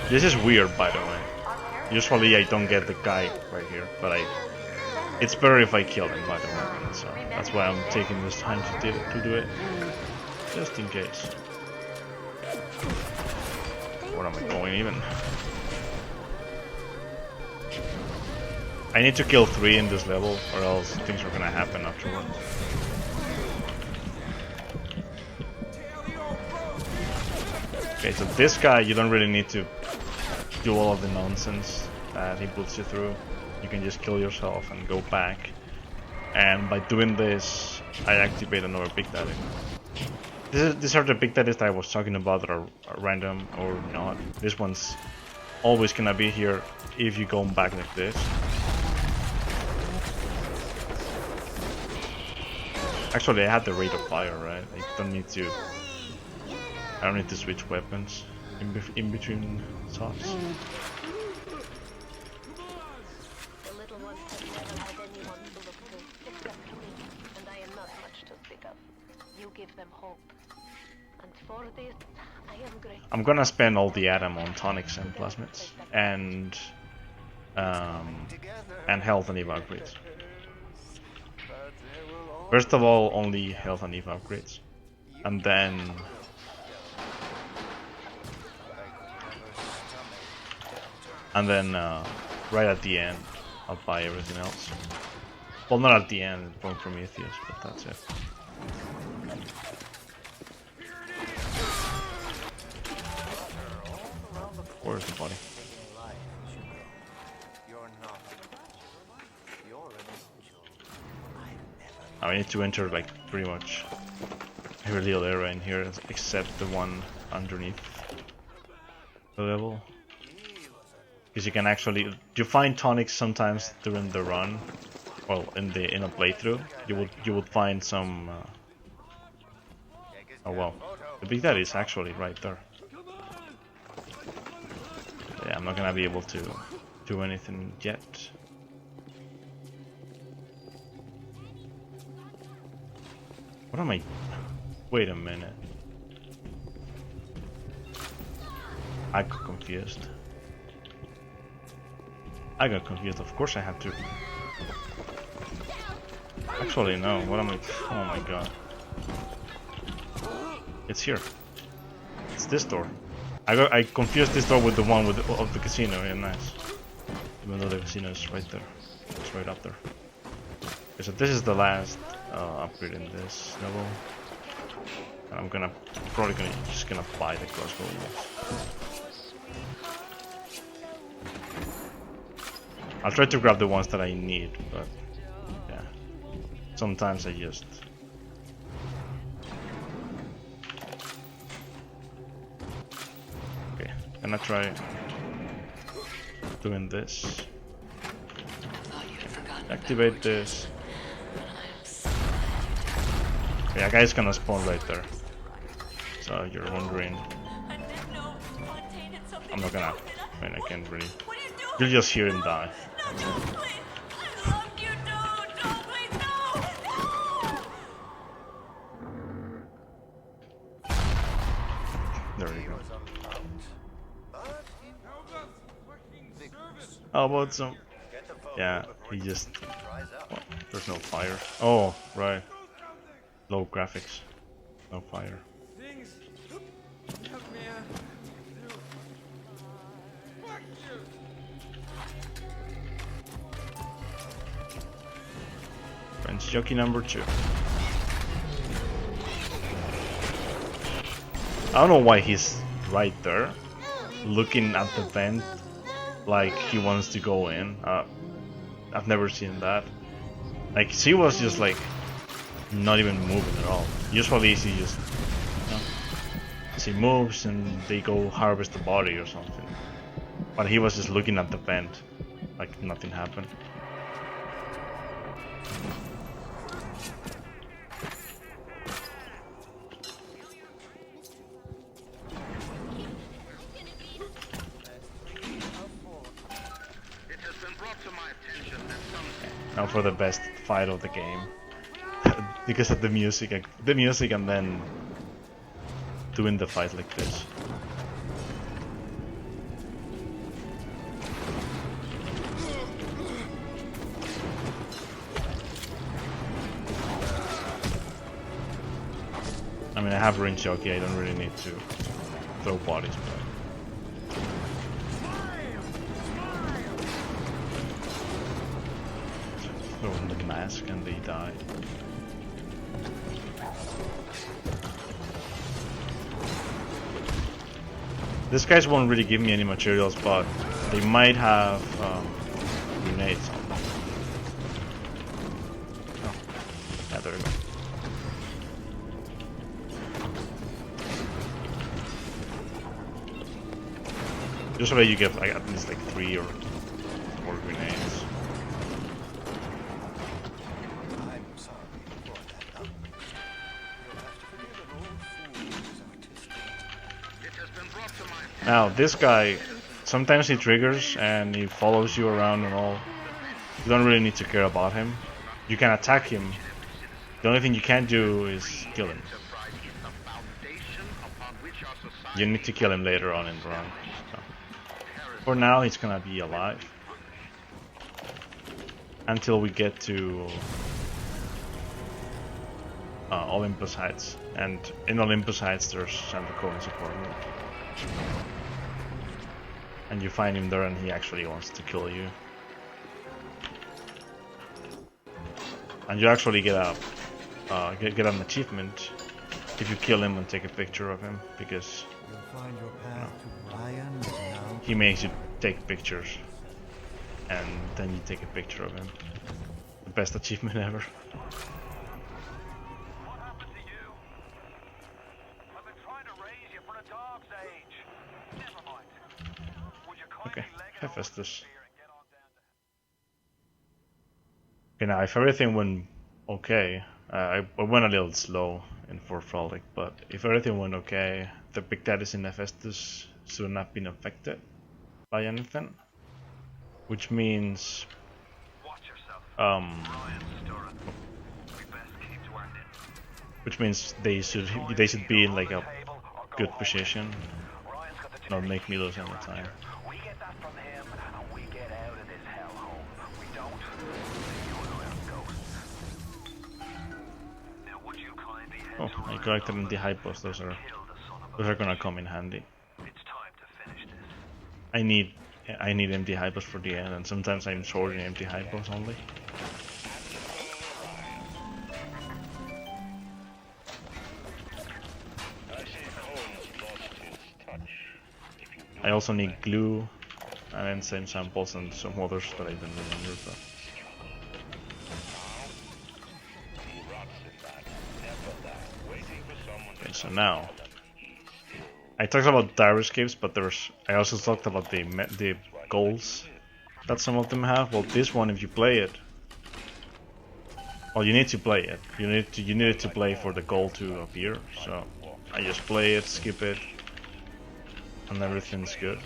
This is weird, by the way. Usually I don't get the guy right here, but it's better if I kill him, by the way. So that's why I'm taking this time to do it. Just in case. Where am I going even? I need to kill 3 in this level, or else things are gonna happen afterwards. Okay, so this guy, you don't really need to do all of the nonsense that he puts you through. You can just kill yourself and go back. And by doing this, I activate another Big Daddy. These are the Big Daddies that I was talking about that are random or not. This one's always gonna be here if you go back like this. Actually, I had the rate of fire, right? I don't need to switch weapons in between shots. The little ones have never had anyone to look to, except me, and I am not much to speak of. You give them hope. And for this, I am grateful. I'm gonna spend all the Atom on tonics and plasmids and health and EVA upgrades. First of all, only health and EVA upgrades, and then right at the end, I'll buy everything else. Well, not at the end, from Prometheus, but that's it. Where's the body? I need to enter like pretty much every little area in here except the one underneath the level. Because you can actually find tonics sometimes during the run. Well, in a playthrough, you would find some. Oh well, the Big Daddy is actually right there. Yeah, I'm not gonna be able to do anything yet. What am I? Wait a minute. I got confused. Of course I have to. Actually, no. What am I? Oh my god. It's here. It's this door. I confused this door with the one of the casino. Yeah, nice. Even though the casino is right there. It's right up there. Okay, so this is the last upgrade in this level. And I'm probably just gonna buy the crossbow. I'll try to grab the ones that I need, but yeah. Sometimes I just... Okay, gonna try doing this. Activate this. Okay, that guy's gonna spawn right there. So you're wondering... I'm not gonna... I mean, I can't really... You'll just hear him die. There you go. How about some... Yeah, he just... Well, there's no fire. Oh, right. Low graphics. No fire. Friends jockey number 2. I don't know why he's right there, looking at the vent like he wants to go in. I've never seen that. Like, she was just like not even moving at all. Usually she just, you know, she moves and they go harvest the body or something. But he was just looking at the vent like nothing happened. Now for the best fight of the game. Because of the music and then doing the fight like this. I mean, I have range jockey, I don't really need to throw bodies, but... Throw in the mask and they die. These guys won't really give me any materials, but they might have grenades on them. Oh, yeah, there we go. Just so that you get like at least like 3 or 4 grenades. I'm sorry for that outburst. You'll have to forgive an old fool who's artistic. It has been brought to my Now this guy, sometimes he triggers and he follows you around and all. You don't really need to care about him. You can attack him. The only thing you can't do is kill him. You need to kill him later on in the run. So. For now, he's gonna be alive until we get to Olympus Heights, and in Olympus Heights there's Sandokoven's apartment, and you find him there, and he actually wants to kill you, and you actually get a get an achievement if you kill him and take a picture of him, because You'll find your path to Ryan now. he makes you take pictures, and then you take a picture of him. The best achievement ever. What happened to you? I've been trying to raise you for a dog's age. Never mind. Would you kindly Okay, leg it Hephaestus. here and get on down to... Okay, now if everything went okay, I went a little slow in Fort Frolic, but if everything went okay, the Big Daddies in Hephaestus should not have been affected by anything, which means Watch yourself. um, Ryan's stirring. We best keep to our knit. which means they should be in like a good position, Ryan's got the not make me lose any time. We get that from him, and we get out of this hellhole. We don't. You know how it goes. Now, would you kindly head Oh, to I Ryan's collected office anti-hype boss. Those and are kill the son of a gonna come in handy. It's time to finish this. I need empty hypos for the end, and sometimes I'm short in empty hypos only. I also need glue and enzyme samples and some others that I don't remember. But... Okay, so now I talked about dire escapes, but I also talked about the goals that some of them have. Well, this one, if you play it, well, you need to play it. You need it to play for the goal to appear. So I just play it, skip it, and everything's good.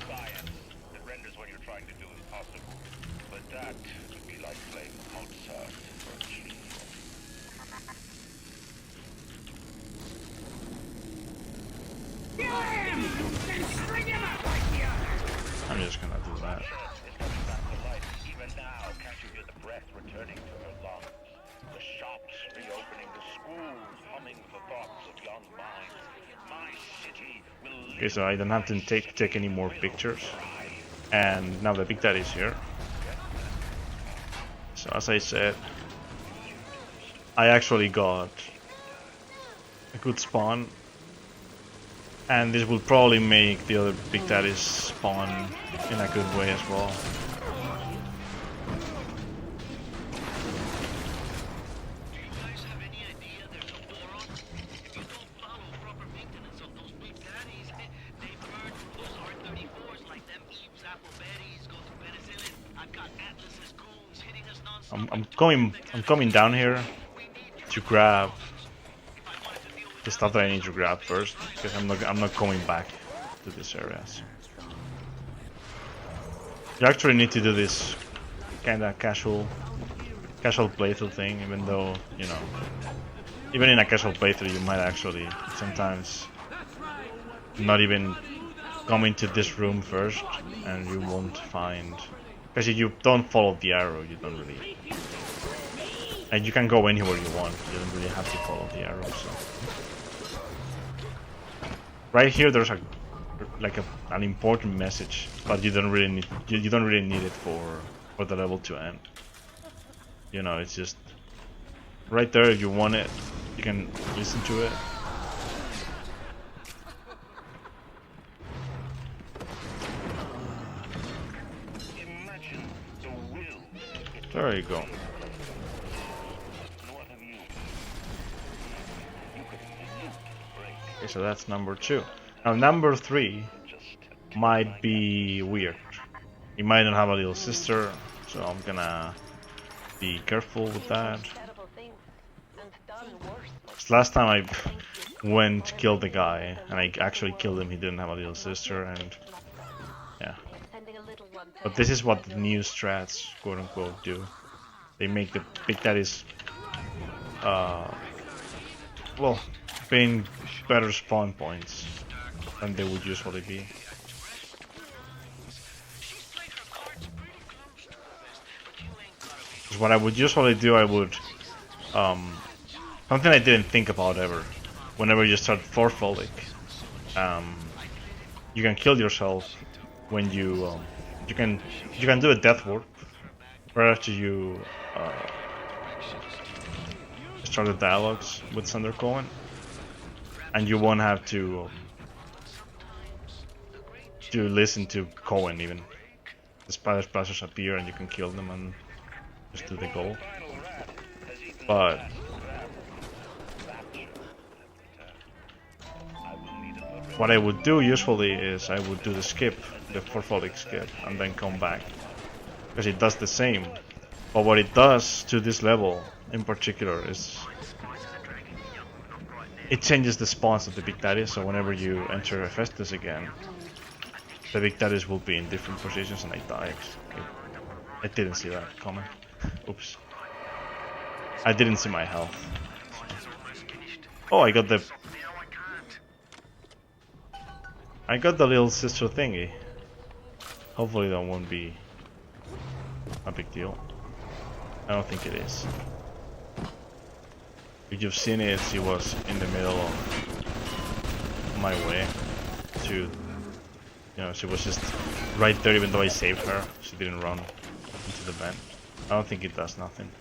I'm just gonna do that. Even now, can't you hear the breath returning to her lungs? The shops reopening, the schools humming the thoughts of young minds. My city will live. Okay, so I don't have to take any more pictures. And now the Big Daddy is here. So as I said, I actually got a good spawn. And this will probably make the other Big Daddies spawn in a good way as well. Do you guys have any idea there's a war on? If you don't follow proper maintenance of those Big Daddies, they burn those R-34s like them Eve's apple berries go to penicillin. I've got Atlas's goons hitting us non-stop. I'm coming down here to grab the stuff that I need to grab first, because I'm not going back to this area. So. You actually need to do this kind of casual playthrough thing, even though, you know, even in a casual playthrough you might actually sometimes not even come into this room first, and you won't find. Because if you don't follow the arrow, you don't really. And you can go anywhere you want. You don't really have to follow the arrow. So right here, there's an important message, but you don't really need it for the level to end. You know, it's just right there. If you want it, you can listen to it. There you go. Okay, so that's number 2. Now number 3 might be weird. He might not have a little sister, so I'm gonna be careful with that. Last time I went to kill the guy, and I actually killed him, he didn't have a little sister, and yeah. But this is what the new strats, quote unquote, do. They make the Big Daddies, well, being better spawn points than they would usually be. Because what I would usually do, I would, something I didn't think about ever. Whenever you start Forfolic, you can kill yourself when you can do a death warp right after you start the dialogues with Thunder Cohen, and you won't have to listen to Cohen even. The spider splashers appear and you can kill them and just do the goal. But what I would do usually is I would do the skip, the Forfolic skip, and then come back. Because it does the same. But what it does to this level in particular is it changes the spawns of the Big Daddies, so whenever you enter Hephaestus again, the Big Daddies will be in different positions, and I died. I didn't see that coming. Oops. I didn't see my health. Oh, I got the little sister thingy. Hopefully that won't be a big deal. I don't think it is. If you've seen it, she was in the middle of my way to, you know, she was just right there even though I saved her. She didn't run into the vent. I don't think it does nothing.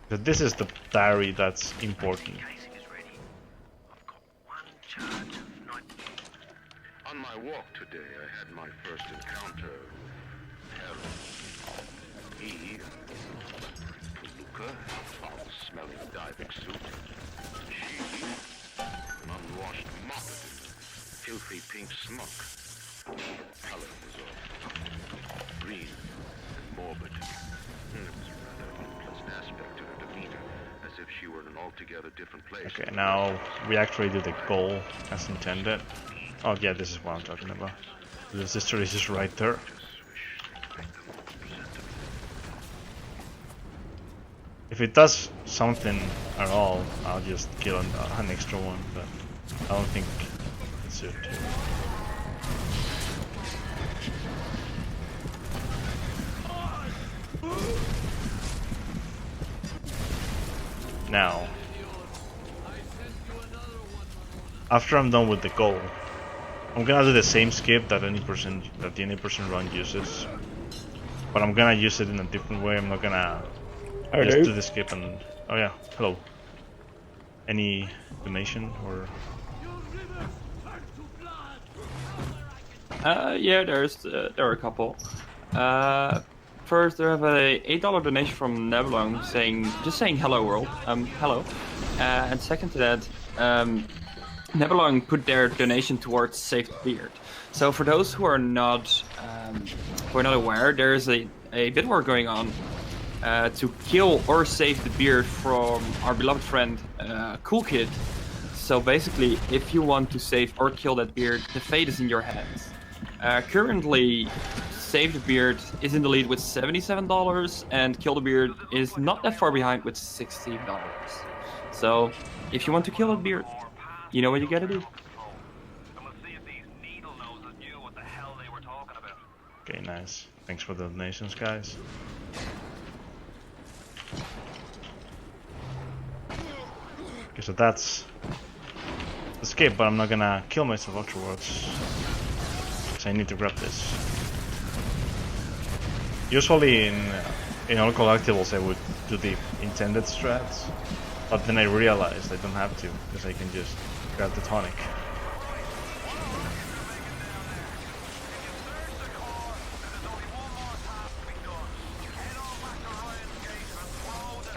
But this is the diary that's important. On my walk today, I had my first encounter with Harold. He, Toluca, foul-smelling diving suit. She, an unwashed moppet in filthy pink smock. The color was off. Green and morbid. It was a rather unpleasant aspect to her demeanor, as if she were in an altogether different place. Okay, now we actually do the goal as intended. Oh yeah, this is what I'm talking about. The sister is just right there. If it does something at all, I'll just kill an extra one, but I don't think it should. Now, after I'm done with the goal, I'm gonna do the same skip that any person run uses, but I'm gonna use it in a different way. I'm not gonna just do the skip and oh yeah, hello. Any donation or? Yeah, there are a couple. First, there have a $8 donation from Nebulong saying hello world, hello. And second to that, Nebulong put their donation towards Save the Beard. So for those who are not aware, there is a bit war going on to kill or save the beard from our beloved friend Cool Kid. So basically, if you want to save or kill that beard, the fate is in your hands. Currently, Save the Beard is in the lead with $77, and Kill the Beard is not that far behind with $16. So, if you want to kill a beard, you know what you gotta do. Okay, nice. Thanks for the donations, guys. Okay, so that's escape, but I'm not gonna kill myself afterwards. So I need to grab this. Usually in all collectibles I would do the intended strats, but then I realized I don't have to, because I can just grab the tonic.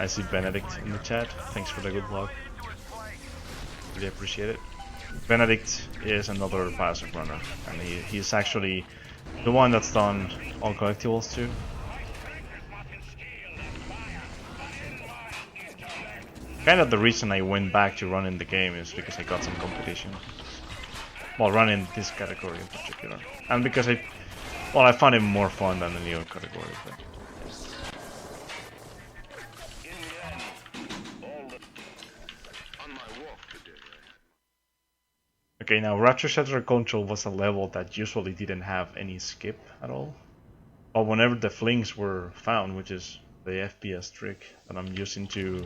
I see Benedict in the chat. Thanks for the good luck. Really appreciate it. Benedict is another BioShock runner, and he's actually the one that's done all collectibles too. Kind of the reason I went back to running the game is because I got some competition. Well, running this category in particular, and because I found it more fun than the other category. But. Okay, now Rapture Shutter Control was a level that usually didn't have any skip at all. But whenever the flings were found, which is the FPS trick that I'm using to...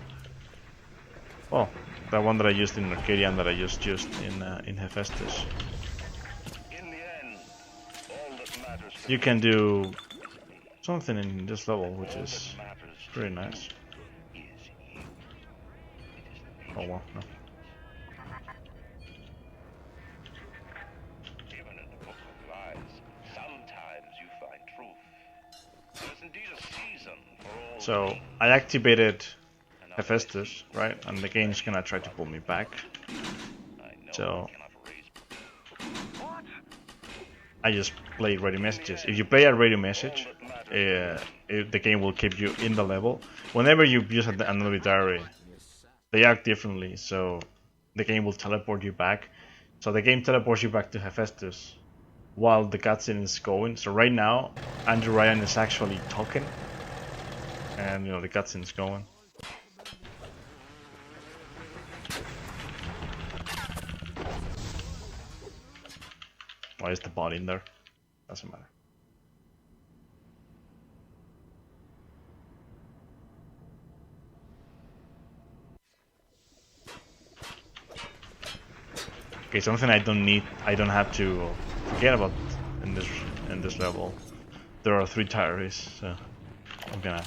Well, the one that I used in Arcadia and that I just used in Hephaestus. You can do something in this level, which is pretty nice. Oh well, no. So I activated Hephaestus, right? And the game's gonna try to pull me back. So I just play radio messages. If you play a radio message, the game will keep you in the level. Whenever you use another diary, they act differently, so the game will teleport you back. So the game teleports you back to Hephaestus while the cutscene is going. So right now, Andrew Ryan is actually talking, and the cutscene is going. Why is the bot in there? Doesn't matter. Okay, something I don't have to forget about in this level. There are 3 diaries, so I'm gonna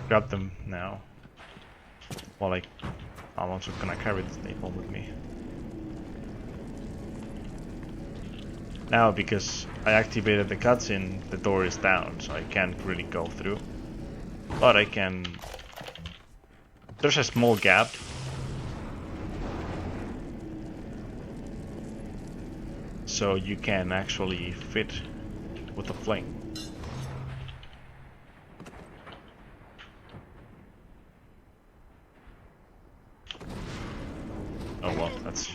grab them now. While I'm also gonna carry the staple with me. Now, because I activated the cutscene, the door is down, so I can't really go through. But I can... There's a small gap. So you can actually fit with the fling. Oh well, that's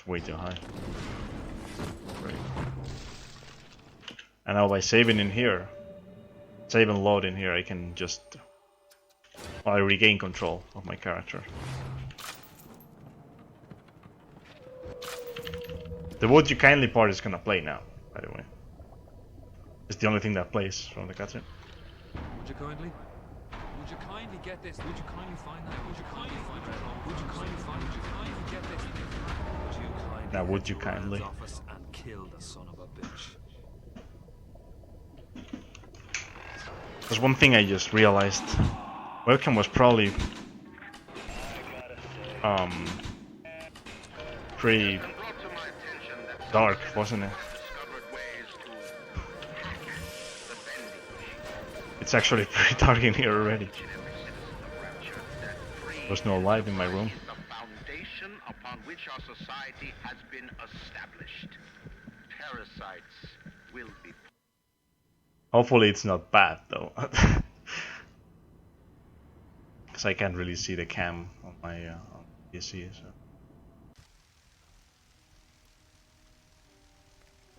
way too high. Great. And now by saving in here, save and load in here, I can just... I regain control of my character. The Would You Kindly part is gonna play now, by the way. It's the only thing that plays from the cutscene. Would you kindly? Would you kindly get this? Would you kindly find that? Would you kindly find that? Would you kindly find it? Would you kindly get this? Would you kindly? Now, would you kindly? Office and kill the son of a bitch. There's one thing I just realized. Webcam was probably pretty dark, wasn't it? It's actually pretty dark in here already. There's no light in my room. The foundation upon which our society has been established. Parasites will be... Hopefully it's not bad though. Because I can't really see the cam on my PC. So.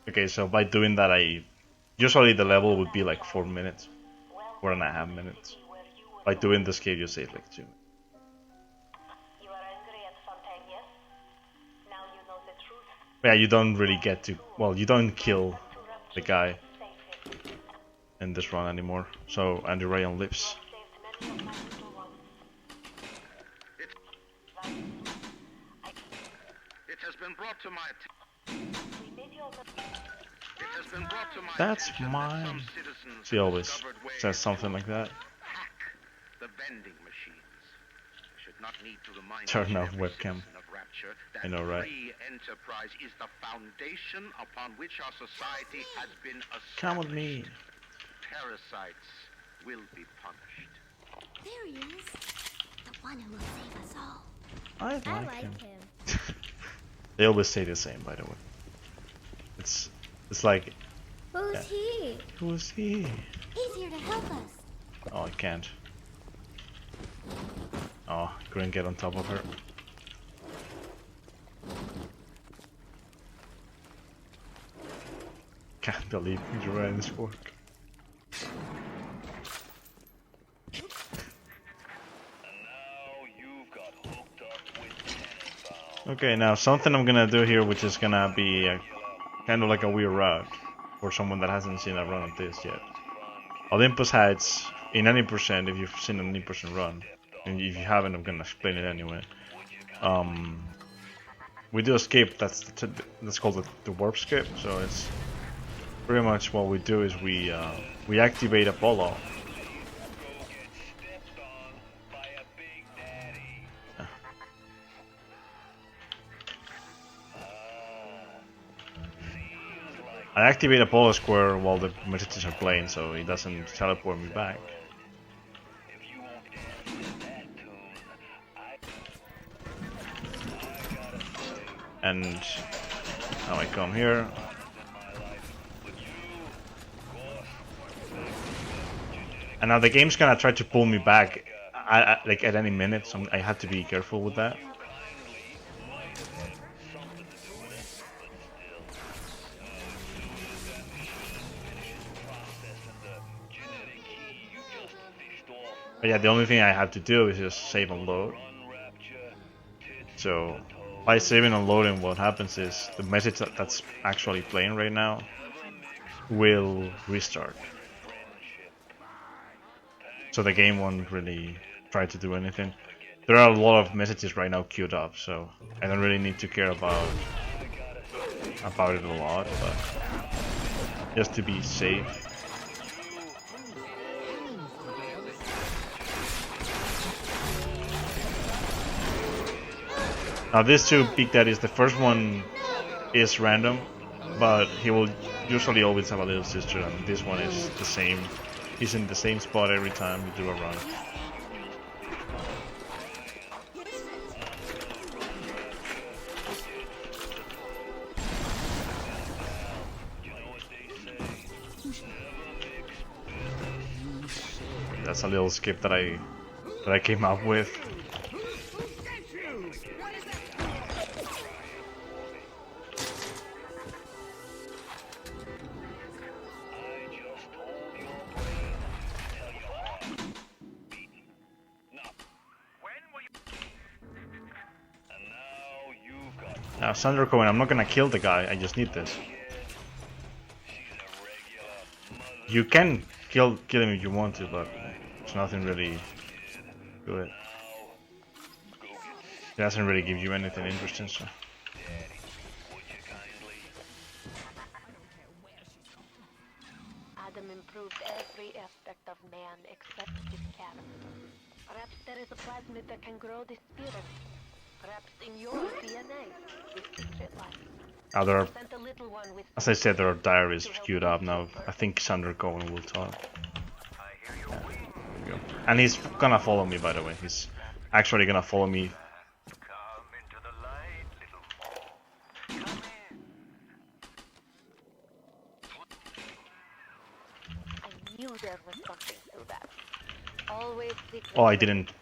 Okay, so by doing that, usually the level would be like 4 minutes, 4.5 minutes. By doing this cave, you save like 2. You are angry at Fontaine, yes? Now you know the truth. Yeah, you don't really get to. Well, you don't kill the guy in this run anymore. So Andy Ryan lives. Saved many of my little ones. It has been brought to my We made your It has been brought to my That's attention mine. that some citizens She have always discovered ways says something like that. hack the vending machines. I should not need to remind Turn each and off every webcam. citizen of Rapture that I know, right? free enterprise is the foundation upon which our society has been established. Come with me. Parasites will be punished. There he is. The one who will save us all. I I like like him. him. They always say the same, by the way. It's like, Who's yeah. he? Who's he? He's here to help us. Oh, I can't. Oh, couldn't get on top of her. Can't believe you ran this work. Okay, now something I'm gonna do here, which is gonna be kind of like a weird route for someone that hasn't seen a run of this yet. Olympus Heights, in any percent, if you've seen an 80% run, and if you haven't, I'm gonna explain it anyway. We do a skip that's called the warp skip. So it's pretty much what we do is we activate Apollo. I activate Apollo Square while the messages are playing, so it doesn't teleport me back. And now I come here. And now the game's gonna try to pull me back like at any minute, so I have to be careful with that. But yeah, the only thing I have to do is just save and load. So by saving and loading, what happens is the message that's actually playing right now will restart. So the game won't really try to do anything. There are a lot of messages right now queued up, so I don't really need to care about it a lot, but just to be safe. Now these two Big Daddies, the first one is random, but he will usually always have a little sister, and this one is the same. He's in the same spot every time you do a run. That's a little skip that I came up with. Now, Sandra Cohen, I'm not gonna kill the guy, I just need this. You can kill him if you want to, but there's nothing really to it. It doesn't really give you anything interesting, so. Adam improved every aspect of man except his character. Perhaps there is a plasmid that can grow the spirit. Perhaps in your DNA, this secret lies. Sent a little one with As I said, there are diaries queued up now. I think Sandra Cohen will talk. Yeah, there we go. And he's gonna follow me, by the way. He's actually gonna follow me. Come into the light, little more. Come in. I knew there was something to that. Always secret. Oh, I didn't.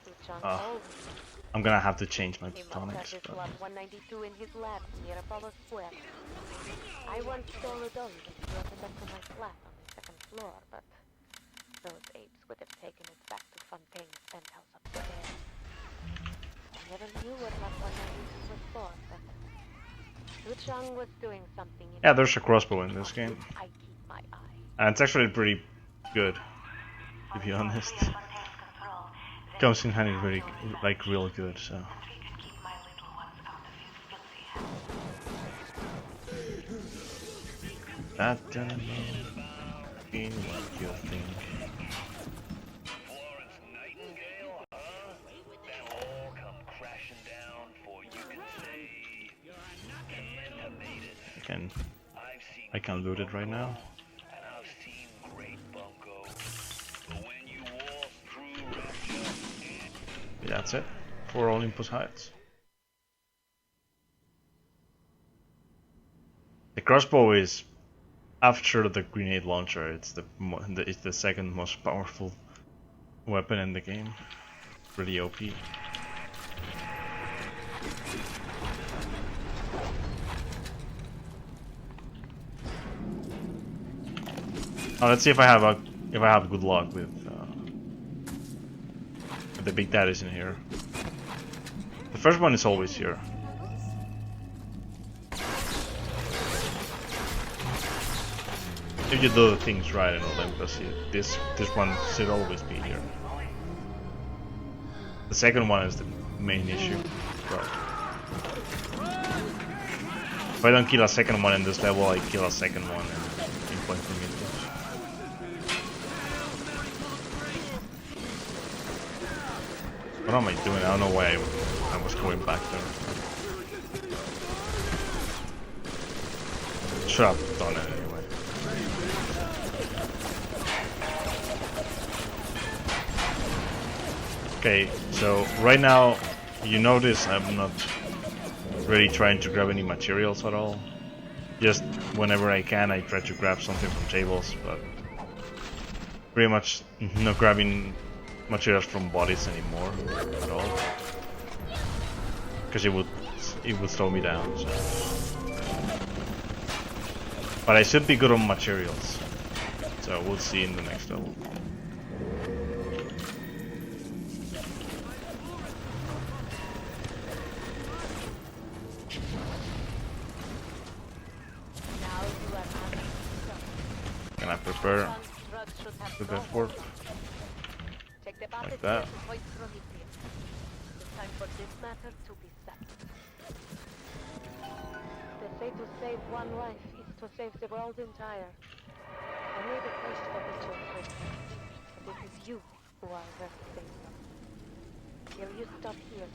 Always. I'm gonna have to change my He must tonics. have his lot 192 in his lab near Apollo Square. I once stole a doll and brought it up to my flat on the second floor, but those apes would have taken it back to Fontaine's penthouse upstairs. I never knew what that one was for, but Luchang was doing something. Yeah, there's a crossbow in this game. I keep my eye. And it's actually pretty good, to be honest. Comes in handy really, like real good, so. That gonna mean what you think. Florence Nightingale, huh? That'll all come crashing down for you can say animated. I can loot it right now. And I've seen great bungo. But when you walk through Rapture, Yeah, that's it for Olympus Heights. The crossbow is, after the grenade launcher, it's the second most powerful weapon in the game. Really OP. Now let's see if I have good luck with the big daddies in here. The first one is always here. If you do the things right in Olympus, this one should always be here. The second one is the main issue. But if I don't kill a second one in this level, I kill a second one in Point Prometheus. What am I doing? I don't know why I was going back there. Should have done it anyway. Okay, so right now, you notice I'm not really trying to grab any materials at all. Just whenever I can, I try to grab something from tables, but pretty much not grabbing materials from bodies anymore at all, because it would slow me down. So. But I should be good on materials, so we'll see in the next level. Can I prepare the death warp? Like that. It's time for this matter to be settled. They say to save one life is to save the world entire. Only the first step is your prisoner, but it is you who are worth saving. Will you stop here,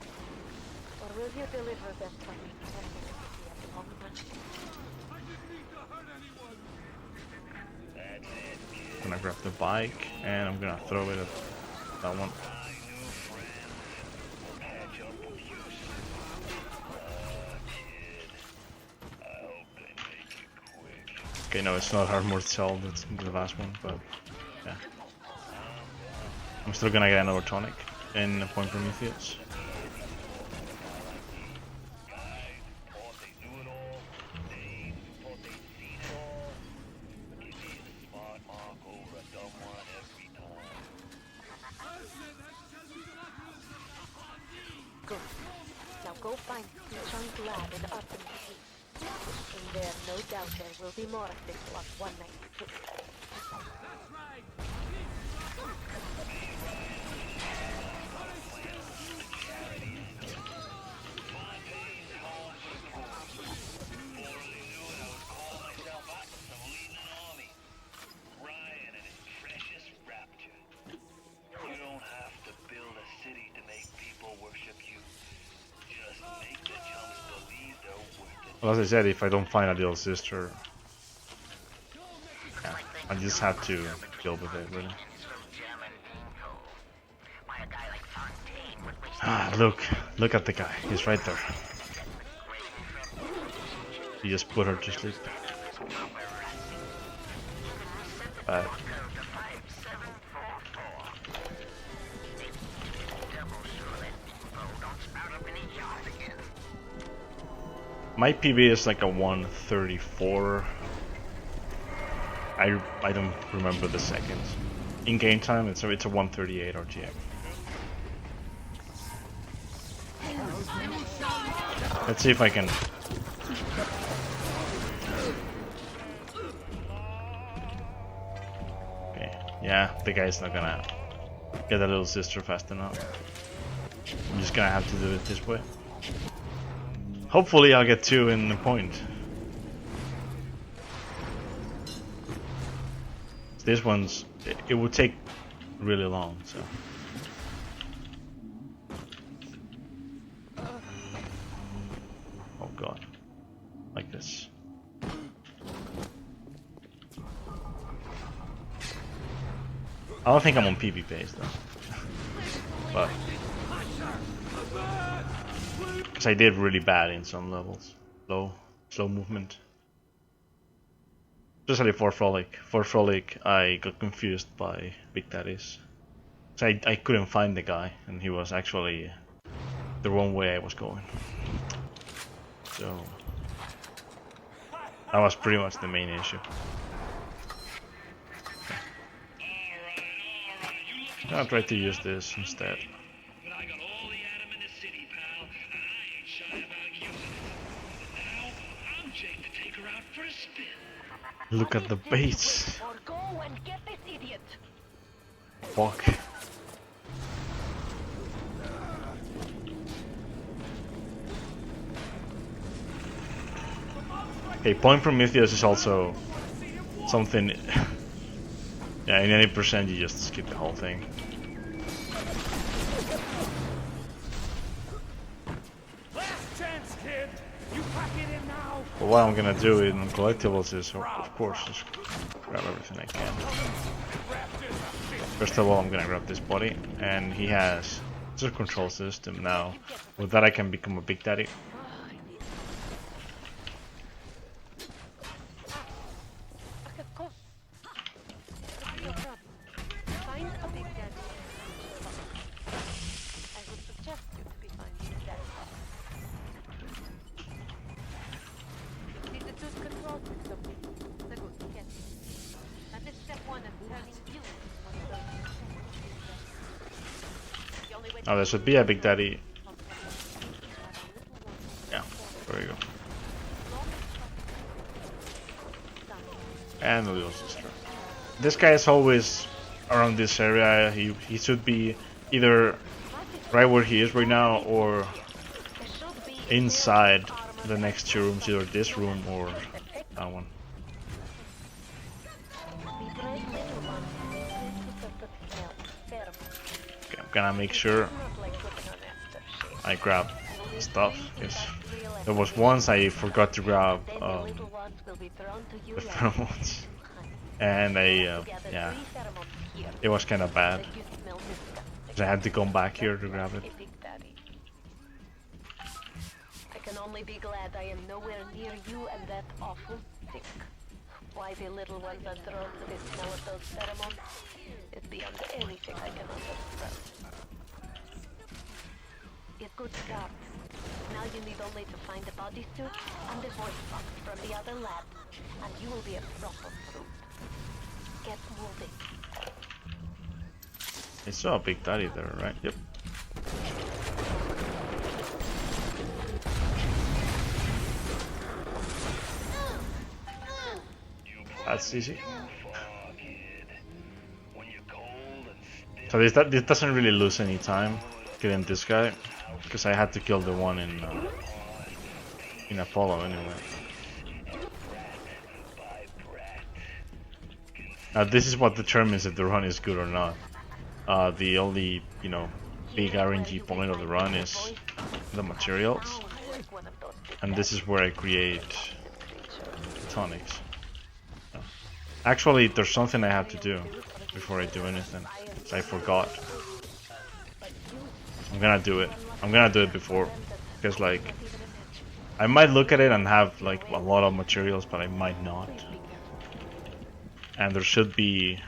or will you deliver them from eternity at long run? I'm gonna grab the bike and I'm gonna throw it at that one. Okay, no, it's not Armored Cell, that's the last one, but yeah. I'm still gonna get another tonic in Point Prometheus. Good. Now go find Luchang's lab in Artemis East. In there, no doubt there will be more of this Block 192. Well, as I said, if I don't find a little sister, yeah, I just have to deal with it, really. Ah, look at the guy, he's right there. He just put her to sleep. My PB is like a 134. I don't remember the seconds. In game time, it's a 138 RTX. Let's see if I can. Okay, yeah, the guy's not gonna get a little sister fast enough. I'm just gonna have to do it this way. Hopefully I'll get 2 in the point. This one's, it would take really long, so. Oh god. Like this. I don't think I'm on PB pace though. But because I did really bad in some levels. Slow movement. Especially for Frolic. For Frolic I got confused by Big Daddies. So I couldn't find the guy and he was actually the wrong way I was going. So that was pretty much the main issue. I'll try to use this instead. But I got all the Adam in the city, pal, and I ain't shy about using it. Now, I'm Jake to take her out for a spin. Look at the base. Or go and get this idiot. Fuck. Okay, Point Prometheus is also something. Yeah, in any percent you just skip the whole thing. But what I'm gonna do in Collectibles is, of course, just grab everything I can. First of all, I'm gonna grab this body, and he has a control system now. With that I can become a Big Daddy. Oh, there should be a Big Daddy. Yeah, there we go. And a little sister. This guy is always around this area. He should be either right where he is right now or inside the next 2 rooms, either this room or that one. Okay, I'm gonna make sure I grab stuff, because there was once I forgot to grab the pheromones, and yeah, it was kind of bad. I had to come back here to grab it. I can only be glad I am nowhere near you and that awful stick. Why the little ones are drawn to the smell of those pheromones is beyond anything I can understand. It's good start. Now you need only to find the bodysuit and the voice box from the other lab, and you will be a proper fruit. Get moving. I saw a Big Daddy there, right? Yep. That's easy. So this doesn't really lose any time killing this guy, because I had to kill the one in Apollo anyway. Now this is what determines if the run is good or not. The only, big RNG point of the run is the materials, and this is where I create tonics. Actually, there's something I have to do before I do anything. I forgot. I'm gonna do it. I'm gonna do it before, because I might look at it and have a lot of materials, but I might not. And there should be,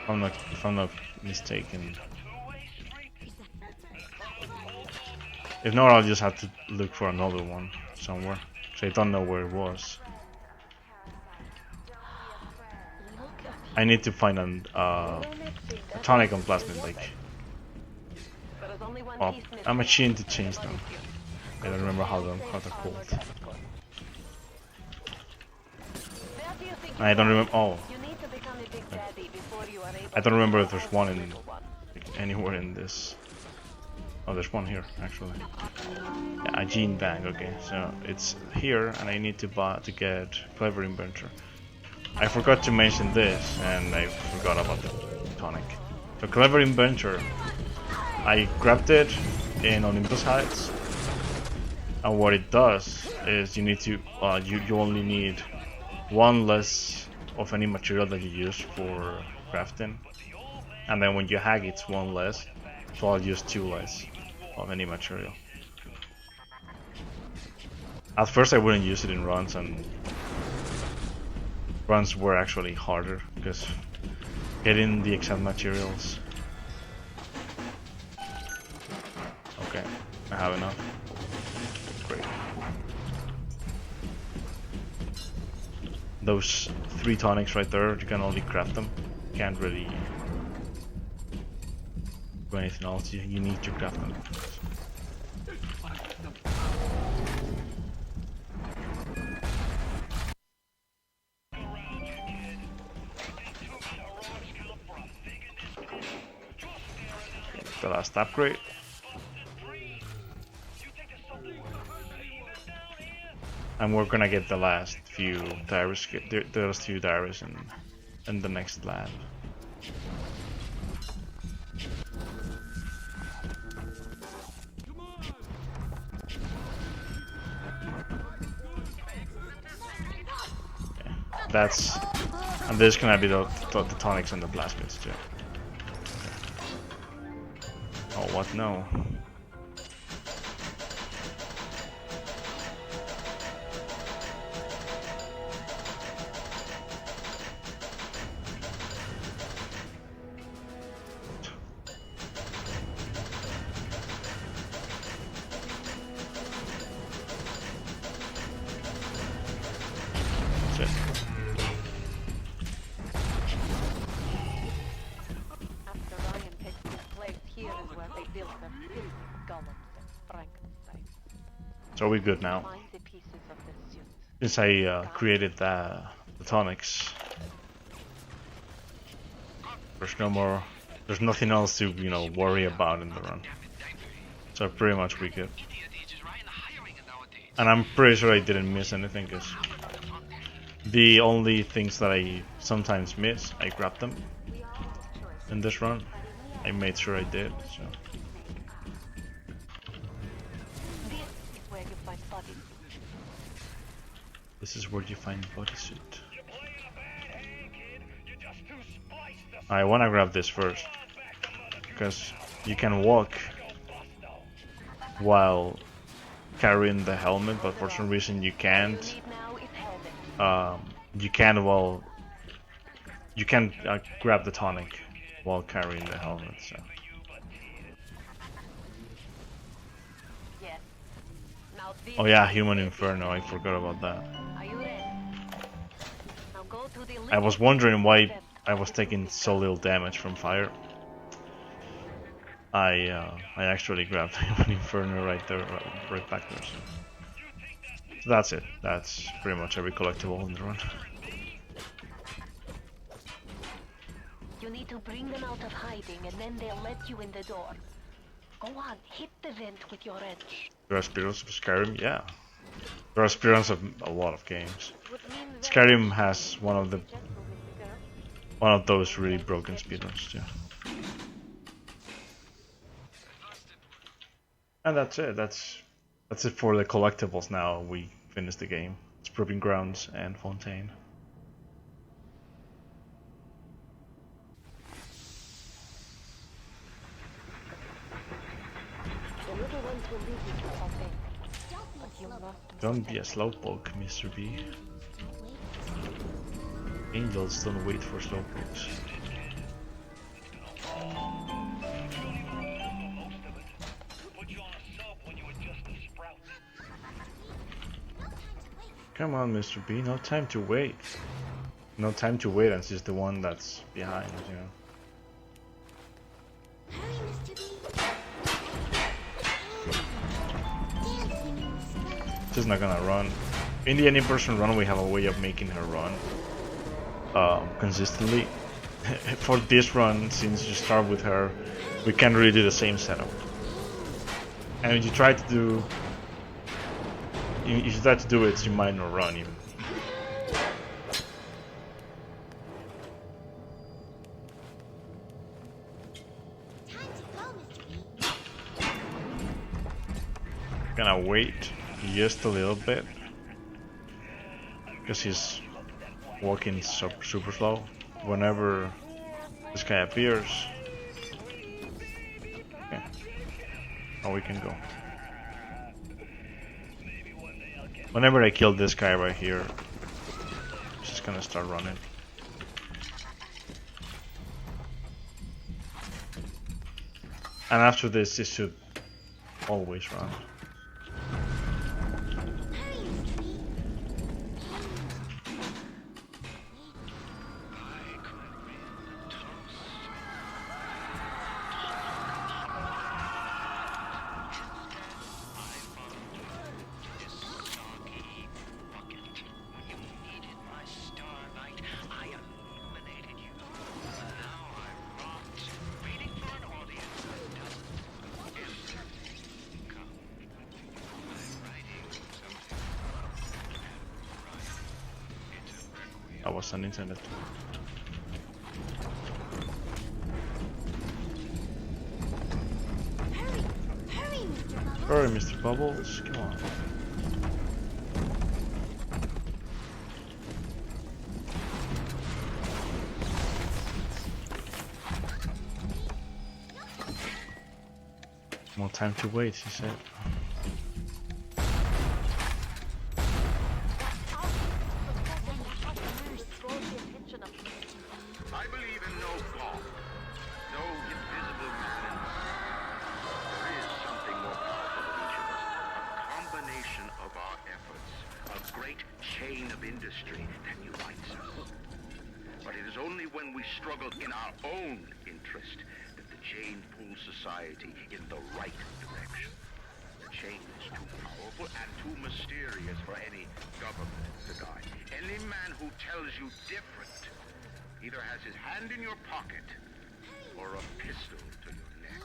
if I'm not mistaken. If not, I'll just have to look for another one somewhere. So I don't know where it was. I need to find a tonic and plasmid lake. Oh, a machine to change them. I don't remember how they're called. I don't remember. Oh, I don't remember if there's one in anywhere in this. Oh, there's one here actually. Yeah, a gene bank. Okay, so it's here, and I need to get Clever Inventor. I forgot to mention this, and I forgot about the tonic. So Clever Inventor, I grabbed it in Olympus Heights, and what it does is you need to you only need one less of any material that you use for crafting, and then when you hack it's one less, so I'll use two less of any material. At first I wouldn't use it in runs, and runs were actually harder because getting the exact materials. Okay, I have enough. Great. Those 3 tonics right there, you can only craft them. You can't really do anything else. You need to craft them. The last upgrade. And we're gonna get the last few diaries, those 2 diaries in the next lab. Okay. That's, and there's gonna be the tonics and the plasmids too. Oh, what? No. That's it. So we're good now. Since I created the tonics, there's nothing else to, you know, worry about in the run. So pretty much we're good. And I'm pretty sure I didn't miss anything, because the only things that I sometimes miss, I grabbed them in this run. I made sure I did, so. This is where you find bodysuit. I wanna grab this first, because you can walk while carrying the helmet, but for some reason you can't. You can't grab the tonic while carrying the helmet. So. Oh yeah, Human Inferno. I forgot about that. I was wondering why I was taking so little damage from fire. I actually grabbed Human Inferno right there, right back there. So that's it. That's pretty much every collectible in the run. You need to bring them out of hiding, and then they'll let you in the door. Go on, hit the vent with your wrench. There are speedruns of Skyrim, yeah. There are speedruns of a lot of games. Skyrim has one of those really broken speedruns too. And that's it. That's it for the collectibles. Now we finished the game. It's Proving Grounds and Fontaine. Don't be a slowpoke, Mr. B. Angels don't wait for slowpokes. Come on, Mr. B, no time to wait. No time to wait, and she's the one that's behind, you know. Hurry, Mr. B. She's not gonna run. In the any-person run, we have a way of making her run consistently. For this run, since you start with her, we can't really do the same setup. And if you try to do, if you try to do it, you might not run even. Gonna wait just a little bit because he's walking super slow. Whenever this guy appears, okay, now we can go. Whenever I kill this guy right here, she's gonna start running. And after this, she should always run. I was unintended. Hurry, Mr. Bubbles, come on. More time to wait, he said. I believe in no God, no invisible man. There is something more powerful than each of us. A combination of our efforts. A great chain of industry that unites us. But it is only when we struggle in our own interest that the chain pulls society in the right direction. The chain is too powerful and too mysterious for any government to guide. Any man who tells you different either has his hand in your pocket or a pistol to your neck.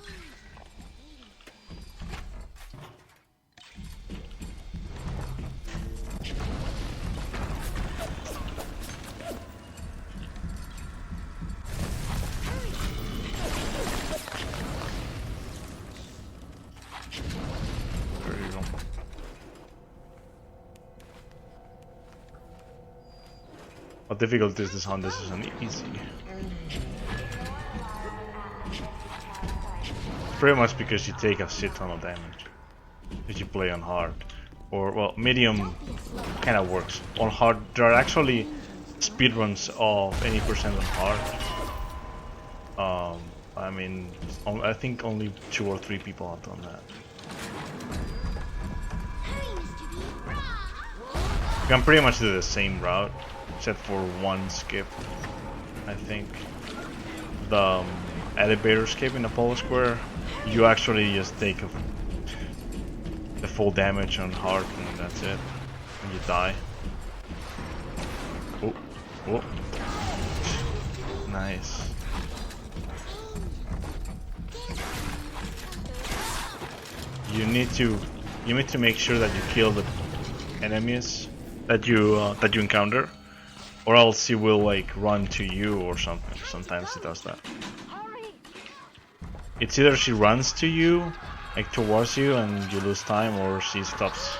There you go. How difficult is this on? This is an easy. It's pretty much because you take a shit ton of damage if you play on hard. Or, well, medium kind of works. On hard, there are actually speedruns of any percent on hard. I mean, I think only 2 or 3 people have done that. You can pretty much do the same route, except for one skip. I think the elevator skip in Apollo Square, you actually just take the full damage on hard, and that's it. And you die. Oh, oh, nice. You need to make sure that you kill the enemies that you encounter, or else he will like run to you or something. Sometimes he does that. It's either she runs to you, like towards you, and you lose time, or she stops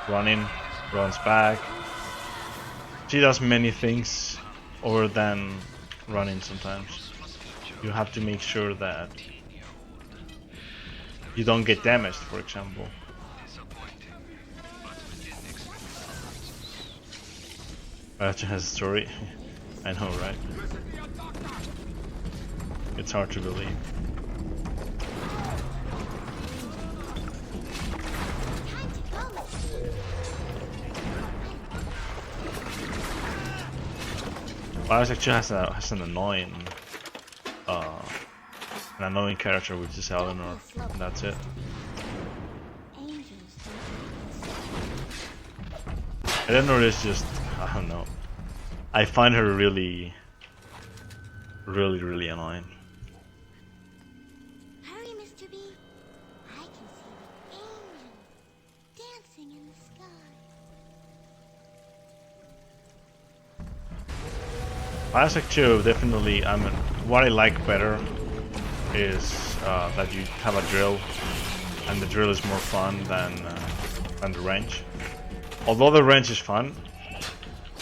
running, runs back. She does many things other than running sometimes. You have to make sure that you don't get damaged, for example. Växjö has a story. I know, right? It's hard to believe. BioShock 2 has an annoying character, which is Eleanor, and that's it. Eleanor is just, I don't know. I find her really annoying. Hurry, Mr. B. I can see the angels dancing in the sky. BioShock 2 definitely. What I like better is that you have a drill, and the drill is more fun than the range. Although the range is fun,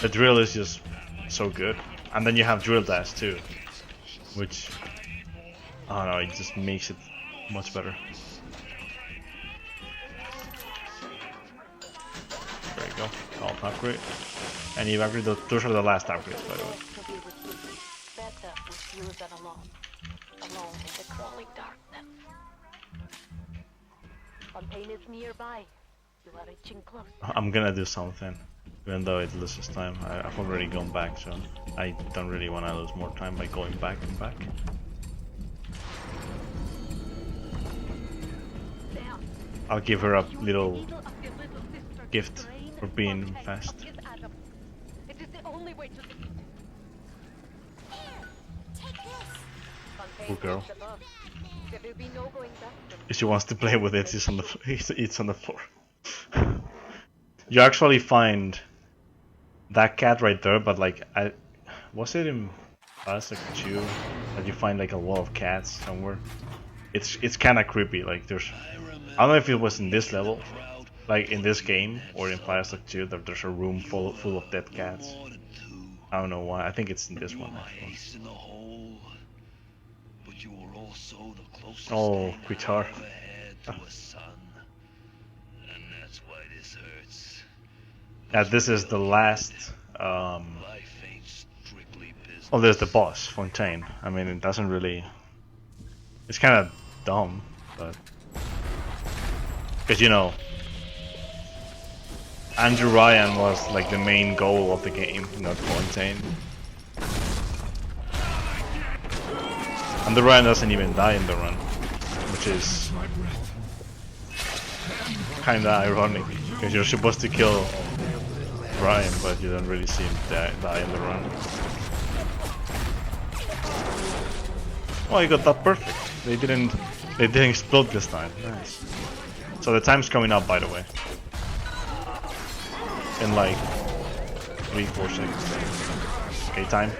the drill is just so good. And then you have drill dash too, which I don't know, it just makes it much better. There you go, all upgrade. And you upgrade those are the last upgrades, by the way. Better with you than alone in the crawling darkness. Fontaine is nearby. You are reaching close. I'm gonna do something, even though it loses time. I've already gone back, so I don't really want to lose more time by going back and back. I'll give her a little gift for being fast. It is the only way to defeat it. Poor girl. There will be no going back. If she wants to play with it, it's on the floor. You actually find that cat right there, but like, was it in BioShock 2 that you find like a wall of cats somewhere? It's kind of creepy. Like I don't know if it was in this level, like in this game, or in BioShock 2 that there's a room full of dead cats. I don't know why. I think it's in this one actually. Oh, guitar. Yeah, this is the last. Oh, there's the boss, Fontaine. I mean, it doesn't really. It's kind of dumb, but because you know, Andrew Ryan was like the main goal of the game, not Fontaine. And the Ryan doesn't even die in the run, which is kinda ironic, because you're supposed to kill Ryan, but you don't really see him die in the run. Oh, he got that perfect. They didn't explode this time. Nice. So the time's coming up, by the way. In like 3-4 seconds. Okay, time.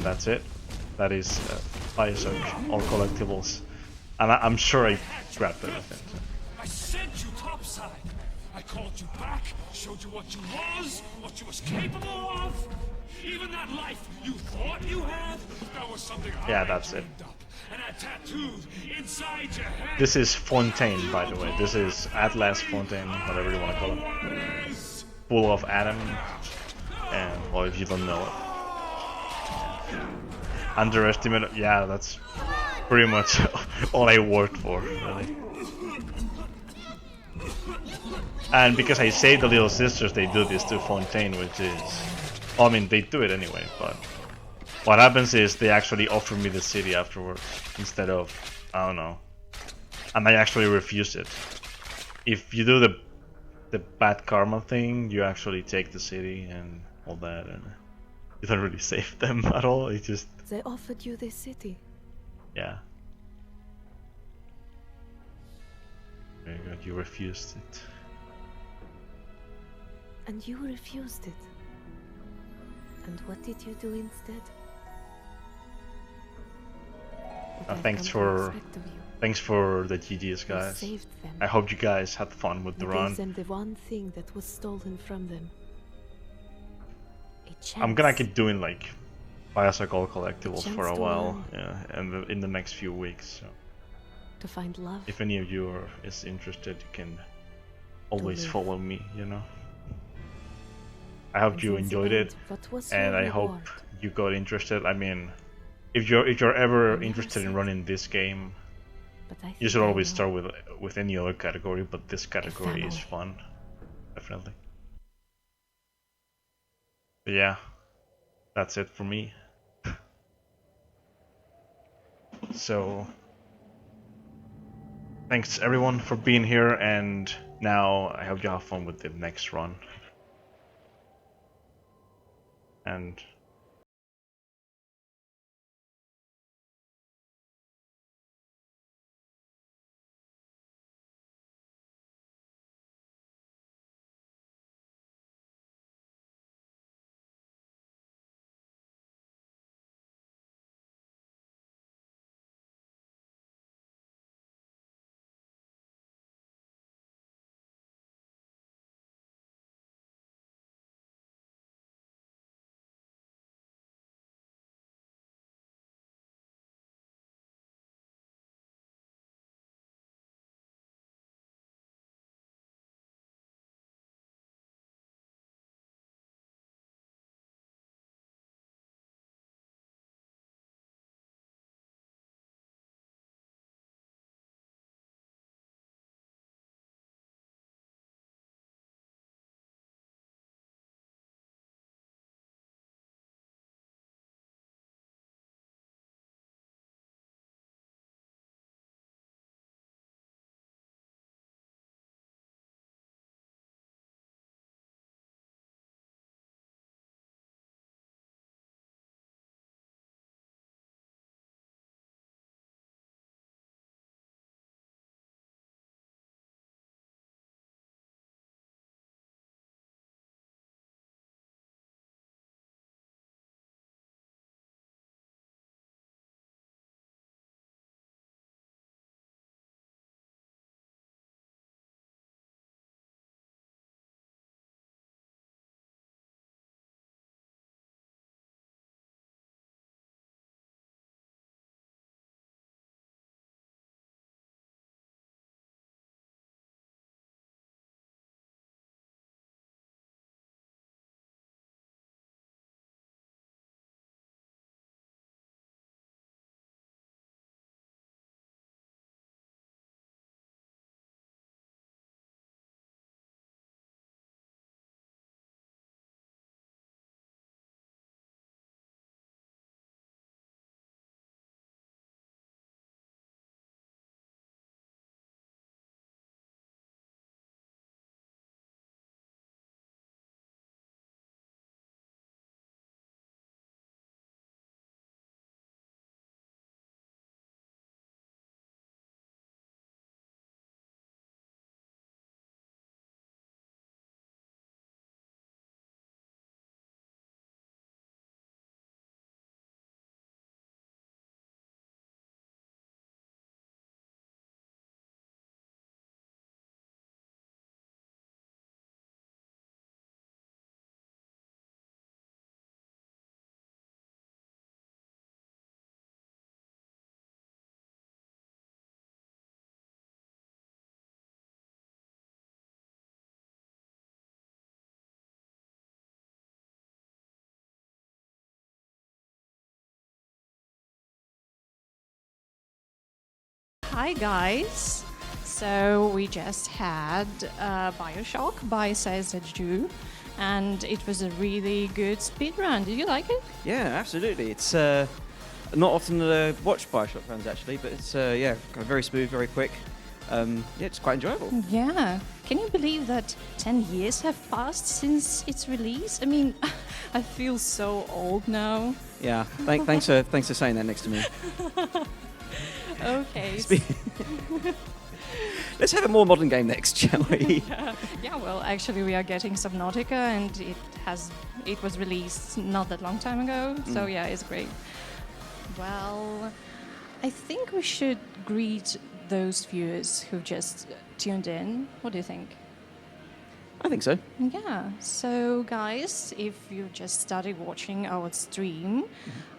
That's it. That is BioShock, all collectibles. And I'm sure I grabbed everything. So. I sent you topside. I called you back, showed you what you was capable of. Even that life you thought you had, that was something yeah, that's it. And I tattooed inside your head. This is Fontaine, by the way. This is Atlas Fontaine, whatever you want to call it. Full of Adam, and well, if you don't know it. Underestimated. Yeah, that's pretty much all I worked for, really. And because I saved the little sisters, they do this to Fontaine, which is, I mean, they do it anyway, but what happens is they actually offer me the city afterwards instead of, I don't know, and I actually refuse it. If you do the bad karma thing, you actually take the city and all that, and you don't really save them at all. It just they offered you this city. Yeah. Very good. You refused it. And you refused it. And what did you do instead? Thanks for the GGs, guys. I hope you guys had fun with the run. Gave them the one thing that was stolen from them. I'm gonna keep doing like BioShock all collectibles for a while, yeah, and in the next few weeks. So. To find love. If any of you is interested, you can always follow me. You know. I hope you enjoyed it, and I hope you got interested. I mean, if you're ever interested in running this game, you should always start with any other category, but this category is fun, definitely. But yeah, that's it for me. So, thanks everyone for being here, and now I hope you have fun with the next run. And Hi guys! So we just had BioShock by SerSanju, and it was a really good speedrun. Did you like it? Yeah, absolutely. It's not often that I watch BioShock runs actually, but it's yeah, kind of very smooth, very quick. Yeah, it's quite enjoyable. Yeah. Can you believe that 10 years have passed since its release? I mean, I feel so old now. Yeah. Thanks for saying that next to me. Okay. Let's have a more modern game next, shall we? Yeah, well, actually, we are getting Subnautica, and it was released not that long time ago. So yeah, it's great. Well, I think we should greet those viewers who just tuned in. What do you think? I think so. Yeah. So, guys, if you just started watching our stream,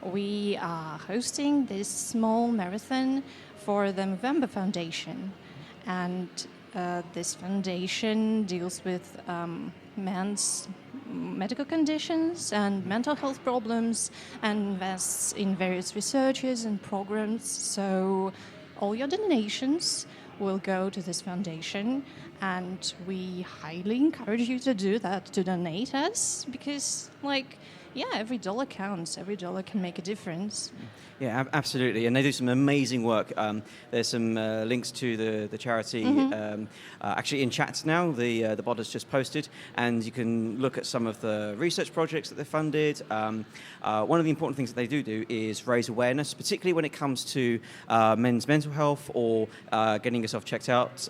we are hosting this small marathon for the Movember Foundation. And this foundation deals with men's medical conditions and mental health problems and invests in various researches and programs. So all your donations will go to this foundation, and we highly encourage you to do that, to donate us, because, like, yeah, every dollar counts. Every dollar can make a difference. Yeah, absolutely, and they do some amazing work. There's some links to the charity actually in chats now. The bot has just posted, and you can look at some of the research projects that they've funded. One of the important things that they do is raise awareness, particularly when it comes to men's mental health or getting yourself checked out.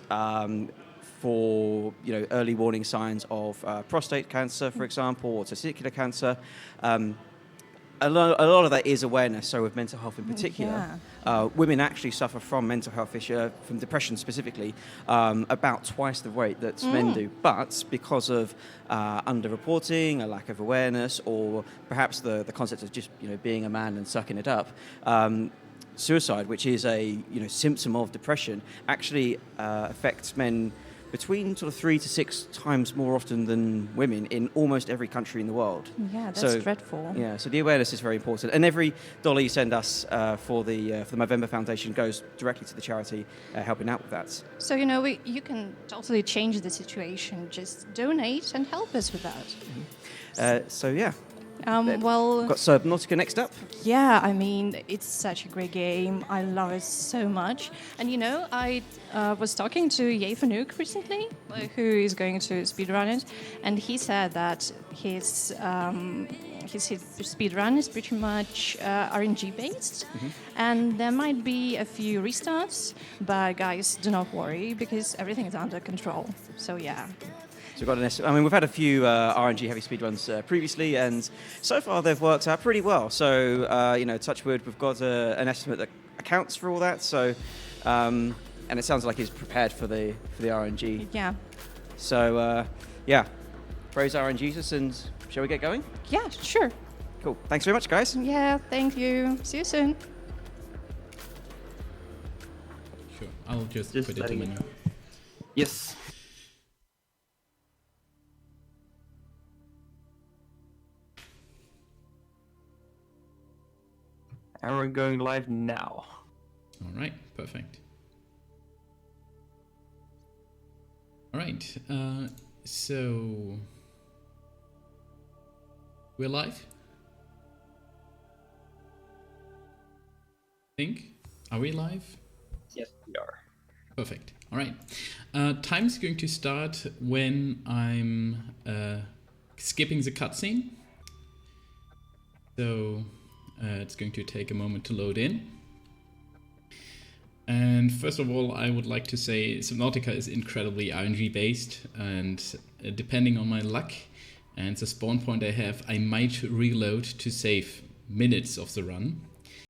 For early warning signs of prostate cancer, for example, or testicular cancer. A lot of that is awareness. So with mental health in particular, women actually suffer from mental health issues, from depression specifically, about twice the rate that men do. But because of underreporting, a lack of awareness, or perhaps the concept of just being a man and sucking it up. Suicide, which is a symptom of depression, actually affects men between sort of 3 to 6 times more often than women in almost every country in the world. Yeah, that's dreadful. Yeah, so the awareness is very important, and every dollar you send us for the Movember Foundation goes directly to the charity helping out with that. So you can totally change the situation. Just donate and help us with that. So yeah. Well, got Subnautica next up. Yeah, I mean, it's such a great game. I love it so much. And I was talking to Yefanuk recently, who is going to speedrun it, and he said that his speedrun is pretty much RNG based, and there might be a few restarts, but guys, do not worry because everything is under control. So yeah. So we've had a few RNG heavy speedruns previously, and so far they've worked out pretty well. So, touch wood, we've got an estimate that accounts for all that. So, and it sounds like he's prepared for the RNG. Yeah. So, praise RNGesus, and shall we get going? Yeah, sure. Cool. Thanks very much, guys. Yeah, thank you. See you soon. Sure. I'll just put it in menu. Yes. And we're going live now. All right, perfect. All right, so we're live. Are we live? Yes, we are. Perfect. All right. Time's going to start when I'm skipping the cutscene. So it's going to take a moment to load in. And first of all, I would like to say Subnautica is incredibly RNG based, and depending on my luck and the spawn point I have, I might reload to save minutes of the run.